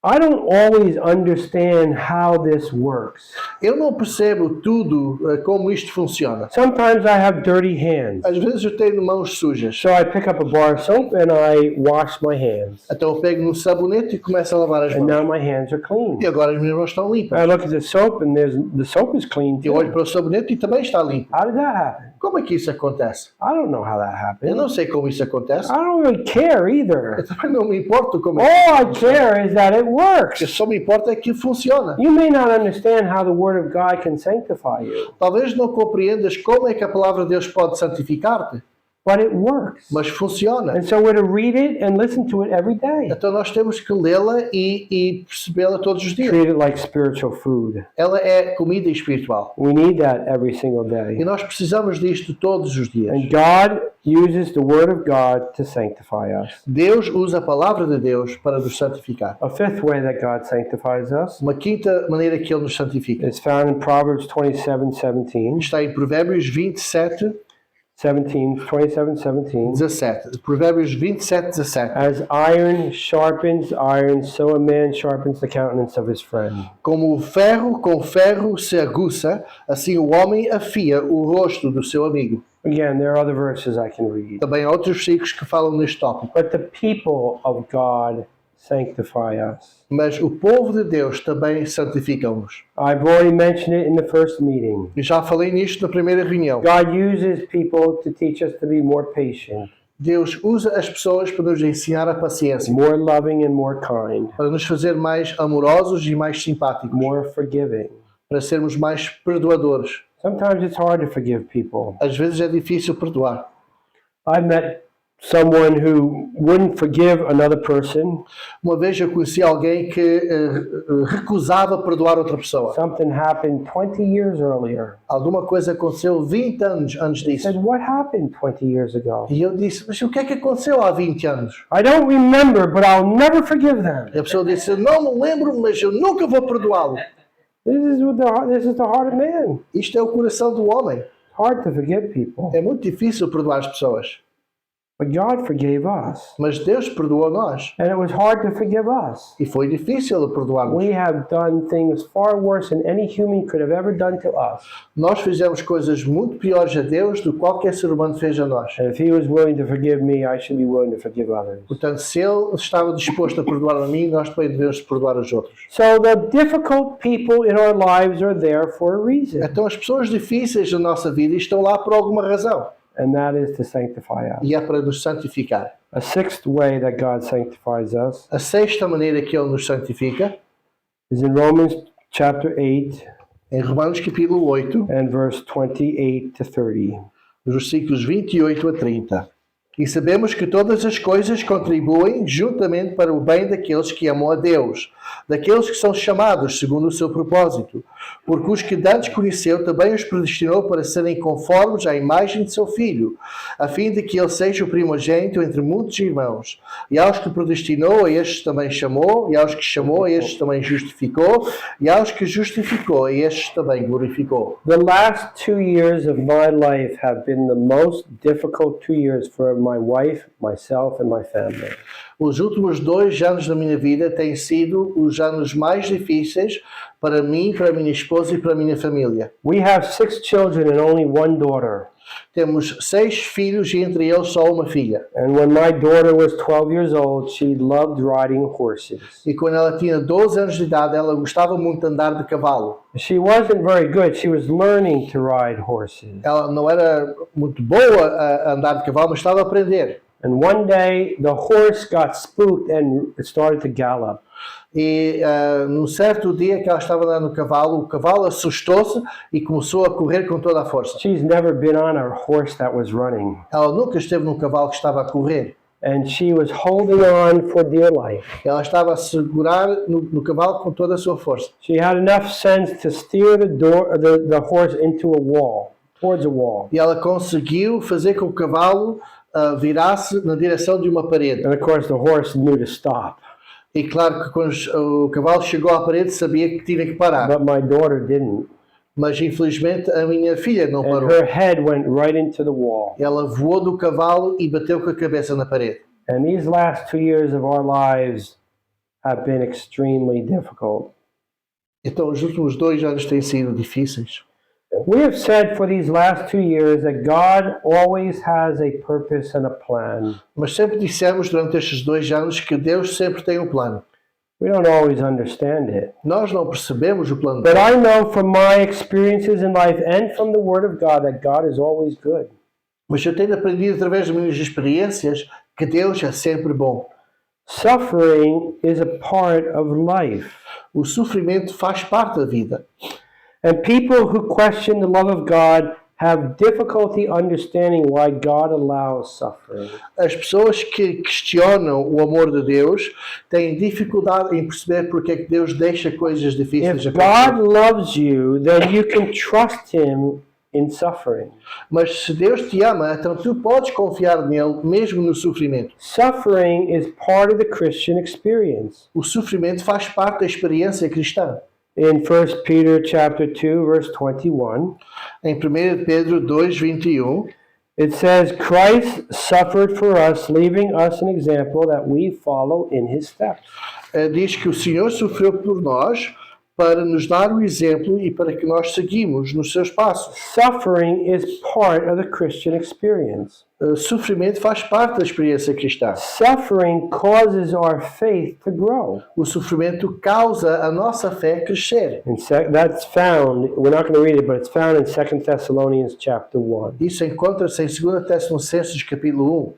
[SPEAKER 2] I don't always understand how this works.
[SPEAKER 1] Eu não percebo tudo como isto funciona.
[SPEAKER 2] Sometimes I have dirty hands.
[SPEAKER 1] Às vezes eu tenho mãos sujas.
[SPEAKER 2] So I pick up a bar of soap and I wash my hands.
[SPEAKER 1] Então eu pego no sabonete e começo a lavar as
[SPEAKER 2] And
[SPEAKER 1] mãos.
[SPEAKER 2] now my hands are clean.
[SPEAKER 1] E agora as minhas mãos estão limpas.
[SPEAKER 2] I look at the soap and the soap is clean
[SPEAKER 1] Eu olho
[SPEAKER 2] too.
[SPEAKER 1] para o sabonete e também está limpo.
[SPEAKER 2] How did that happen?
[SPEAKER 1] Como é que isso acontece?
[SPEAKER 2] I don't know how that
[SPEAKER 1] Eu
[SPEAKER 2] happened.
[SPEAKER 1] não sei como isso acontece.
[SPEAKER 2] I don't really care
[SPEAKER 1] Eu
[SPEAKER 2] either.
[SPEAKER 1] também não me importo como é.
[SPEAKER 2] All I care is that it
[SPEAKER 1] O que
[SPEAKER 2] works.
[SPEAKER 1] só me importa é que funciona.
[SPEAKER 2] You may not understand how the Word of God can sanctify you,
[SPEAKER 1] Talvez não compreendas como é que a palavra de Deus pode santificar-te,
[SPEAKER 2] but it works.
[SPEAKER 1] mas funciona.
[SPEAKER 2] And so we're to read it and listen to it every day.
[SPEAKER 1] Então nós temos que lê-la e percebê-la todos os dias.
[SPEAKER 2] Treat it like spiritual food.
[SPEAKER 1] Ela é comida espiritual.
[SPEAKER 2] We need that every single
[SPEAKER 1] E
[SPEAKER 2] day.
[SPEAKER 1] nós precisamos disto todos os dias.
[SPEAKER 2] And God uses the Word of God to sanctify us.
[SPEAKER 1] Deus usa a palavra de Deus para nos santificar.
[SPEAKER 2] A fifth way that God sanctifies us
[SPEAKER 1] Uma quinta maneira que Ele nos santifica
[SPEAKER 2] is found in Proverbs 27:17.
[SPEAKER 1] está em Provérbios 27,
[SPEAKER 2] 27:17.
[SPEAKER 1] 17. Provérbios 27, 17.
[SPEAKER 2] As iron sharpens iron, so a man sharpens the countenance of his friend.
[SPEAKER 1] Como o ferro com ferro se aguça, assim o homem afia o rosto do seu amigo.
[SPEAKER 2] Again, there are other verses I can read.
[SPEAKER 1] Também há outros versículos que falam neste tópico.
[SPEAKER 2] But the people of God sanctify us.
[SPEAKER 1] Mas o povo de Deus também santifica-nos.
[SPEAKER 2] I've already mentioned it in the first meeting.
[SPEAKER 1] E já falei nisto na primeira reunião.
[SPEAKER 2] God uses people to teach us to be more patient,
[SPEAKER 1] Deus usa as pessoas para nos ensinar a paciência,
[SPEAKER 2] more loving and more kind,
[SPEAKER 1] para nos fazer mais amorosos e mais simpáticos,
[SPEAKER 2] more forgiving.
[SPEAKER 1] para sermos mais perdoadores.
[SPEAKER 2] Sometimes it's hard to forgive people.
[SPEAKER 1] Às vezes é difícil perdoar.
[SPEAKER 2] I've met someone who wouldn't forgive another person.
[SPEAKER 1] Uma vez eu conheci alguém que recusava perdoar outra pessoa.
[SPEAKER 2] Something happened 20 years earlier.
[SPEAKER 1] Alguma coisa aconteceu 20 anos antes
[SPEAKER 2] He
[SPEAKER 1] disso.
[SPEAKER 2] said, what happened 20 years ago?
[SPEAKER 1] E eu disse, mas o que é que aconteceu há 20 anos?
[SPEAKER 2] I don't remember, but I'll never forgive them.
[SPEAKER 1] E a pessoa disse, eu não me lembro, mas eu nunca vou perdoá-lo.
[SPEAKER 2] This is the heart of man.
[SPEAKER 1] Isto é o coração do homem.
[SPEAKER 2] It's hard to forgive people.
[SPEAKER 1] É muito difícil perdoar as pessoas.
[SPEAKER 2] But God forgave us.
[SPEAKER 1] Mas Deus perdoou nós.
[SPEAKER 2] And it was hard to forgive us.
[SPEAKER 1] E foi difícil perdoar-nos.
[SPEAKER 2] We have done things far worse than any human could have ever done to us.
[SPEAKER 1] Nós fizemos coisas muito piores a Deus do que qualquer ser humano fez a nós.
[SPEAKER 2] And if He was willing to forgive me, I should be willing to forgive others.
[SPEAKER 1] Portanto, se Ele estava disposto a perdoar a mim, nós também devemos perdoar os outros.
[SPEAKER 2] So the difficult people in our lives are there for a reason.
[SPEAKER 1] Então as pessoas difíceis da nossa vida estão lá por alguma razão.
[SPEAKER 2] And that is to sanctify us.
[SPEAKER 1] E é para nos santificar.
[SPEAKER 2] A sixth way that God sanctifies us
[SPEAKER 1] A sexta maneira que Ele nos santifica,
[SPEAKER 2] is in Romans chapter 8
[SPEAKER 1] em Romanos capítulo 8,
[SPEAKER 2] and verse 28 to 30.
[SPEAKER 1] versículos 28 a 30. E sabemos que todas as coisas contribuem juntamente para o bem daqueles que amam a Deus, daqueles que são chamados segundo o seu propósito. Porque os que dantes conheceu também os predestinou para serem conformes à imagem de seu Filho, a fim de que ele seja o primogênito entre muitos irmãos. E aos que predestinou, a estes também chamou, e aos que chamou, a estes também justificou, e aos que justificou, a estes também glorificou.
[SPEAKER 2] The last 2 years of my life have been the most difficult 2 years for my wife, myself, and my family.
[SPEAKER 1] Os últimos 2 anos da minha vida têm sido os anos mais difíceis para mim, para a minha esposa e para a minha família.
[SPEAKER 2] We have 6 children and only 1 daughter.
[SPEAKER 1] Temos 6 filhos e entre eles só uma filha.
[SPEAKER 2] And when my daughter was 12 years old, she loved riding horses.
[SPEAKER 1] E quando ela tinha 12 anos de idade, ela gostava muito de andar de cavalo.
[SPEAKER 2] She wasn't very good. She was learning to ride horses.
[SPEAKER 1] Ela não era muito boa a andar de cavalo, mas estava a aprender.
[SPEAKER 2] And one day, the horse got spooked and it started to gallop.
[SPEAKER 1] E num certo dia que ela estava andando no cavalo, o cavalo assustou-se e começou a correr com toda a força.
[SPEAKER 2] She's never been on a horse that was running.
[SPEAKER 1] Ela nunca esteve num cavalo que estava a correr.
[SPEAKER 2] And she was holding on for dear life.
[SPEAKER 1] Ela estava a segurar no cavalo com toda a sua força.
[SPEAKER 2] She had enough sense to steer the horse into a wall, towards a wall.
[SPEAKER 1] E ela conseguiu fazer com que o cavalo virasse na direção de uma parede.
[SPEAKER 2] And of course, the horse knew to stop.
[SPEAKER 1] E claro que quando o cavalo chegou à parede sabia que tinha que parar.
[SPEAKER 2] But my daughter didn't.
[SPEAKER 1] Mas infelizmente a minha filha não
[SPEAKER 2] And
[SPEAKER 1] parou.
[SPEAKER 2] her head went right into the wall.
[SPEAKER 1] Ela voou do cavalo e bateu com a cabeça na parede.
[SPEAKER 2] And these last 2 years of our lives have been extremely difficult.
[SPEAKER 1] Então os últimos 2 anos têm sido difíceis.
[SPEAKER 2] We have said for these last 2 years that God always has a purpose and a plan.
[SPEAKER 1] Mas sempre dissemos durante estes 2 anos que Deus sempre tem um plano.
[SPEAKER 2] We don't always understand it.
[SPEAKER 1] Nós não percebemos o plano
[SPEAKER 2] But
[SPEAKER 1] dele.
[SPEAKER 2] I know from my experiences in life and from the Word of God that God is always good.
[SPEAKER 1] Mas eu tenho aprendido através das minhas experiências que Deus é sempre bom.
[SPEAKER 2] Suffering is a part of life.
[SPEAKER 1] O sofrimento faz parte da vida.
[SPEAKER 2] And people who question the love of God have difficulty understanding why God allows suffering.
[SPEAKER 1] As pessoas que questionam o amor de Deus têm dificuldade em perceber porque é que Deus deixa coisas difíceis
[SPEAKER 2] If
[SPEAKER 1] acontecer.
[SPEAKER 2] God loves you, then you can trust Him in suffering.
[SPEAKER 1] Mas se Deus te ama, então tu podes confiar nele mesmo no sofrimento.
[SPEAKER 2] Suffering is part of the Christian experience.
[SPEAKER 1] O sofrimento faz parte da experiência cristã.
[SPEAKER 2] In 1 Peter chapter 2 verse 21,
[SPEAKER 1] Em 1 Pedro 2:21,
[SPEAKER 2] it says, Christ suffered for us, leaving us an example that we follow in His steps.
[SPEAKER 1] diz que o Senhor sofreu por nós para nos dar o exemplo e para que nós seguimos nos seus passos.
[SPEAKER 2] Suffering is part of the Christian experience.
[SPEAKER 1] Sofrimento faz parte da experiência cristã.
[SPEAKER 2] Suffering causes our faith to grow.
[SPEAKER 1] O sofrimento causa a nossa fé crescer.
[SPEAKER 2] And that's found, we're not going to read it, but it's found in 2 Thessalonians chapter 1.
[SPEAKER 1] Isso encontra-se em 2 Tessalonicenses capítulo 1.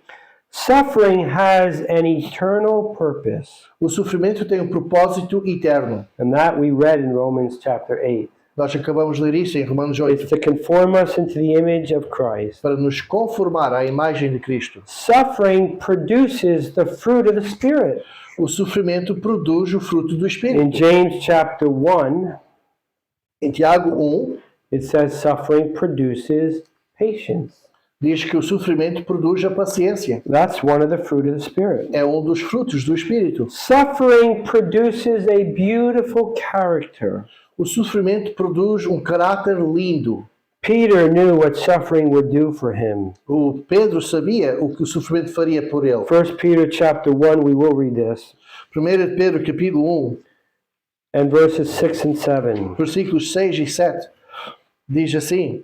[SPEAKER 2] Suffering has an eternal purpose.
[SPEAKER 1] O sofrimento tem um propósito eterno.
[SPEAKER 2] And that we read in Romans chapter 8.
[SPEAKER 1] Nós acabamos de ler isso em Romanos 8.
[SPEAKER 2] It's to conform us into the image of Christ.
[SPEAKER 1] Para nos conformar à imagem de Cristo.
[SPEAKER 2] Suffering produces the fruit of the Spirit.
[SPEAKER 1] O sofrimento produz o fruto do Espírito.
[SPEAKER 2] In James chapter 1,
[SPEAKER 1] Em Tiago 1,
[SPEAKER 2] it says suffering produces patience.
[SPEAKER 1] diz que o sofrimento produz a paciência.
[SPEAKER 2] That's one of the fruit of the Spirit.
[SPEAKER 1] É um dos frutos do Espírito.
[SPEAKER 2] Suffering produces a beautiful character.
[SPEAKER 1] O sofrimento produz um caráter lindo.
[SPEAKER 2] Peter knew what suffering would do for him.
[SPEAKER 1] O Pedro sabia o que o sofrimento faria por ele.
[SPEAKER 2] 1 Peter chapter 1, we will read this,
[SPEAKER 1] 1 Pedro capítulo 1,
[SPEAKER 2] and verses 6 and 7.
[SPEAKER 1] versículos 6 e 7, diz assim: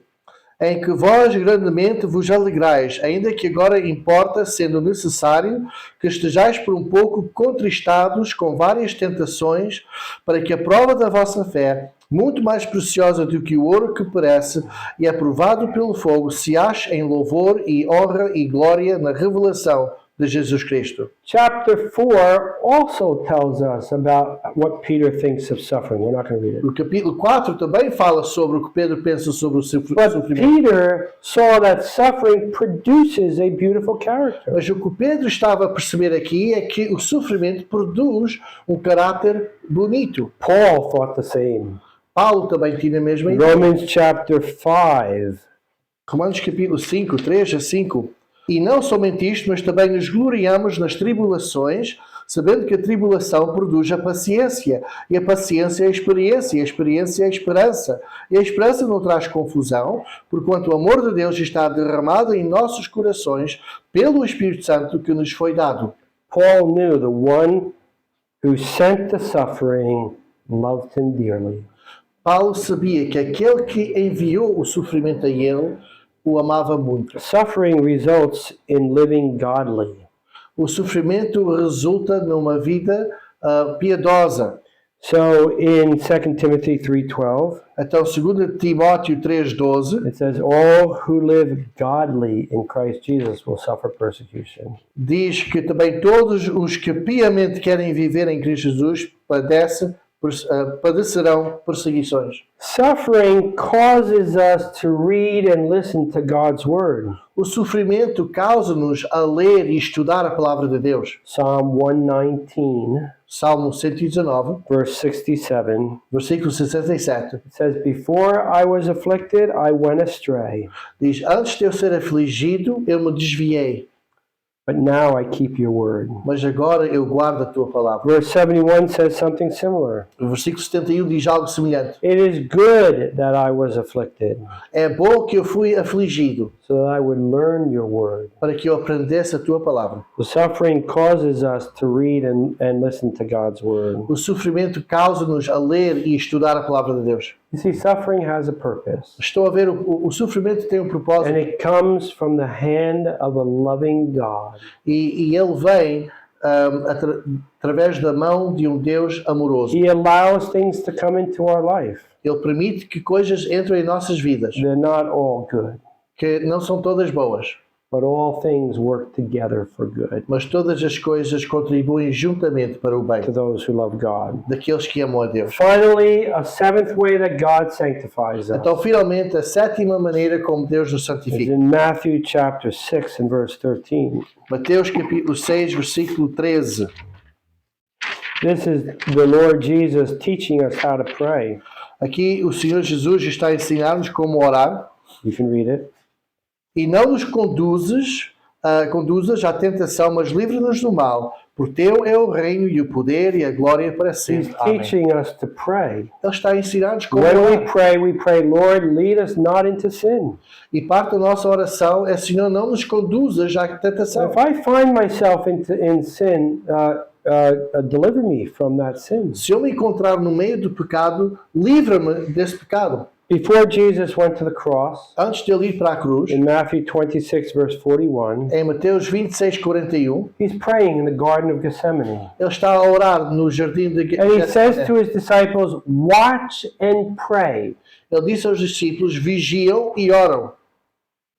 [SPEAKER 1] em que vós grandemente vos alegrais, ainda que agora importa, sendo necessário, que estejais por um pouco contristados com várias tentações, para que a prova da vossa fé, muito mais preciosa do que o ouro que perece e é provado pelo fogo, se ache em louvor e honra e glória na revelação de Jesus Cristo.
[SPEAKER 2] Chapter 4 also tells us about what Peter thinks of suffering. We're not going to read it.
[SPEAKER 1] O capítulo 4 também fala sobre o que Pedro pensa sobre o
[SPEAKER 2] But
[SPEAKER 1] sofrimento.
[SPEAKER 2] Peter saw that suffering produces a beautiful character.
[SPEAKER 1] Mas o que o Pedro estava a perceber aqui é que o sofrimento produz um caráter bonito.
[SPEAKER 2] Paul thought the same.
[SPEAKER 1] Paulo também tinha a mesma ideia.
[SPEAKER 2] Romans chapter 5.
[SPEAKER 1] Romanos capítulo 5, 3 a 5. E não somente isto, mas também nos gloriamos nas tribulações, sabendo que a tribulação produz a paciência, e a paciência é a experiência, e a experiência é a esperança. E a esperança não traz confusão, porquanto o amor de Deus está derramado em nossos corações pelo Espírito Santo que nos foi dado.
[SPEAKER 2] Paul knew the one who sent the suffering loved him dearly.
[SPEAKER 1] Paulo sabia que aquele que enviou o sofrimento a ele o amava muito.
[SPEAKER 2] Suffering results in living godly.
[SPEAKER 1] O sofrimento resulta numa vida piedosa.
[SPEAKER 2] So in 2 Timothy 3:12,
[SPEAKER 1] Então, 2 Timóteo 3,12
[SPEAKER 2] it says, all who live godly in Christ Jesus will suffer persecution.
[SPEAKER 1] diz que também todos os que piamente querem viver em Cristo Jesus padecerão perseguições.
[SPEAKER 2] Suffering causes us to read and listen to God's word.
[SPEAKER 1] O sofrimento causa-nos a ler e estudar a palavra de Deus.
[SPEAKER 2] Psalm 119,
[SPEAKER 1] Salmo 119,
[SPEAKER 2] verse 67,
[SPEAKER 1] versículo 67,
[SPEAKER 2] it says, before I was afflicted, I went astray,
[SPEAKER 1] diz: Antes de eu ser afligido, eu me desviei,
[SPEAKER 2] but now I keep your word.
[SPEAKER 1] mas agora eu guardo a tua palavra.
[SPEAKER 2] Verse 71 says something similar.
[SPEAKER 1] O versículo 71 diz algo semelhante.
[SPEAKER 2] It is good that I was afflicted,
[SPEAKER 1] É bom que eu fui afligido,
[SPEAKER 2] so that I would learn your word.
[SPEAKER 1] para que eu aprendesse a tua palavra.
[SPEAKER 2] The suffering causes us to read and listen to God's word.
[SPEAKER 1] O sofrimento causa-nos a ler e estudar a palavra de Deus.
[SPEAKER 2] You see, suffering has a purpose,
[SPEAKER 1] Estou a ver, o sofrimento tem um
[SPEAKER 2] and
[SPEAKER 1] propósito
[SPEAKER 2] it comes from the hand of a loving God.
[SPEAKER 1] e ele vem através da mão de um Deus amoroso.
[SPEAKER 2] He allows things to come into our life.
[SPEAKER 1] Ele permite que coisas entrem em nossas vidas,
[SPEAKER 2] They're not all good,
[SPEAKER 1] que não são todas boas,
[SPEAKER 2] but all things work together for good
[SPEAKER 1] mas todas as coisas contribuem juntamente para o bem
[SPEAKER 2] to those who love God.
[SPEAKER 1] daqueles que amam a Deus.
[SPEAKER 2] Finally, a seventh way that God sanctifies us
[SPEAKER 1] Então, finalmente, a sétima maneira como Deus nos
[SPEAKER 2] is
[SPEAKER 1] santifica.
[SPEAKER 2] in Matthew chapter 6 and verse 13.
[SPEAKER 1] Mateus capítulo 6, versículo 13.
[SPEAKER 2] This is the Lord Jesus teaching us how to pray.
[SPEAKER 1] Aqui o Senhor Jesus está a ensinar-nos como orar.
[SPEAKER 2] You can read it.
[SPEAKER 1] E não nos conduzas à tentação, mas livra-nos do mal. Por teu é o reino e o poder e a glória para
[SPEAKER 2] He's
[SPEAKER 1] sempre. Amém.
[SPEAKER 2] teaching us to pray.
[SPEAKER 1] Ele está a ensinar-nos como
[SPEAKER 2] When
[SPEAKER 1] orar.
[SPEAKER 2] we pray, Lord, lead us not into sin.
[SPEAKER 1] E parte da nossa oração é: Senhor, não nos conduzas à tentação.
[SPEAKER 2] If I find myself in sin, deliver me from that sin.
[SPEAKER 1] Se eu me encontrar no meio do pecado, livra-me desse pecado.
[SPEAKER 2] Before Jesus went to the cross,
[SPEAKER 1] Antes de ele ir para a cruz,
[SPEAKER 2] in Matthew 26, verse 41,
[SPEAKER 1] em Mateus 26, 41,
[SPEAKER 2] he's praying in the Garden of Gethsemane.
[SPEAKER 1] ele está a orar no jardim de
[SPEAKER 2] And he says to
[SPEAKER 1] Getsemane.
[SPEAKER 2] his disciples, watch and pray.
[SPEAKER 1] Ele disse aos discípulos: vigiam e oram,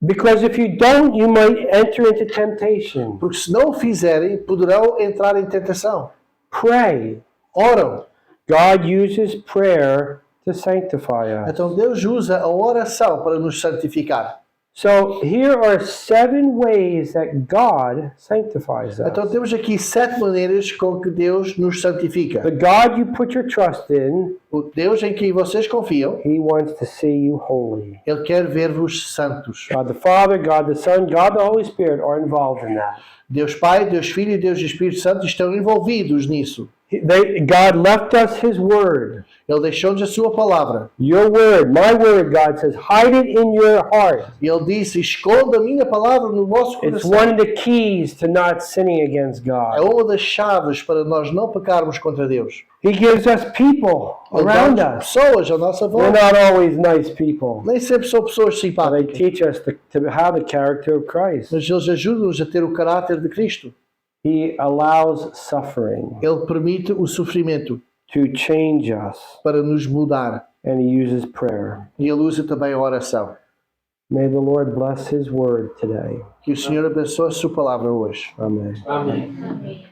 [SPEAKER 2] Because if you don't, you might enter into temptation.
[SPEAKER 1] porque se não o fizerem, poderão entrar em tentação.
[SPEAKER 2] Pray.
[SPEAKER 1] Oram.
[SPEAKER 2] God uses prayer to sanctify us.
[SPEAKER 1] Então Deus usa a oração para nos santificar.
[SPEAKER 2] So here are 7 ways that God sanctifies
[SPEAKER 1] Então
[SPEAKER 2] us.
[SPEAKER 1] temos aqui 7 maneiras com que Deus nos santifica.
[SPEAKER 2] The God you put your trust in,
[SPEAKER 1] O Deus em quem vocês confiam,
[SPEAKER 2] He wants to see you holy.
[SPEAKER 1] Ele quer ver-vos santos.
[SPEAKER 2] God the Father, God the Son, God the Holy Spirit are involved in that.
[SPEAKER 1] Deus Pai, Deus Filho e Deus Espírito Santo estão envolvidos nisso.
[SPEAKER 2] God left us His Word.
[SPEAKER 1] Ele deixou-nos a sua palavra.
[SPEAKER 2] Your Word, my Word, God says, hide it in your heart.
[SPEAKER 1] E Ele disse: esconda a minha palavra no vosso
[SPEAKER 2] It's
[SPEAKER 1] coração.
[SPEAKER 2] one of the keys to not sinning against
[SPEAKER 1] É
[SPEAKER 2] God.
[SPEAKER 1] uma das chaves para nós não pecarmos contra Deus.
[SPEAKER 2] He gives us people
[SPEAKER 1] Ele
[SPEAKER 2] around
[SPEAKER 1] dá-nos
[SPEAKER 2] us.
[SPEAKER 1] pessoas à nossa
[SPEAKER 2] We're
[SPEAKER 1] volta.
[SPEAKER 2] not always nice people.
[SPEAKER 1] Nem sempre são pessoas
[SPEAKER 2] But they
[SPEAKER 1] simpáticas,
[SPEAKER 2] teach us to have the character of Christ.
[SPEAKER 1] mas eles ajudam-nos a ter o caráter de Cristo.
[SPEAKER 2] He allows suffering
[SPEAKER 1] Ele permite o sofrimento
[SPEAKER 2] to change us,
[SPEAKER 1] para nos mudar.
[SPEAKER 2] and He uses prayer.
[SPEAKER 1] E Ele usa também a oração.
[SPEAKER 2] May the Lord bless His Word today.
[SPEAKER 1] Que o Senhor abençoe a sua palavra hoje.
[SPEAKER 2] Amen.
[SPEAKER 3] Amém.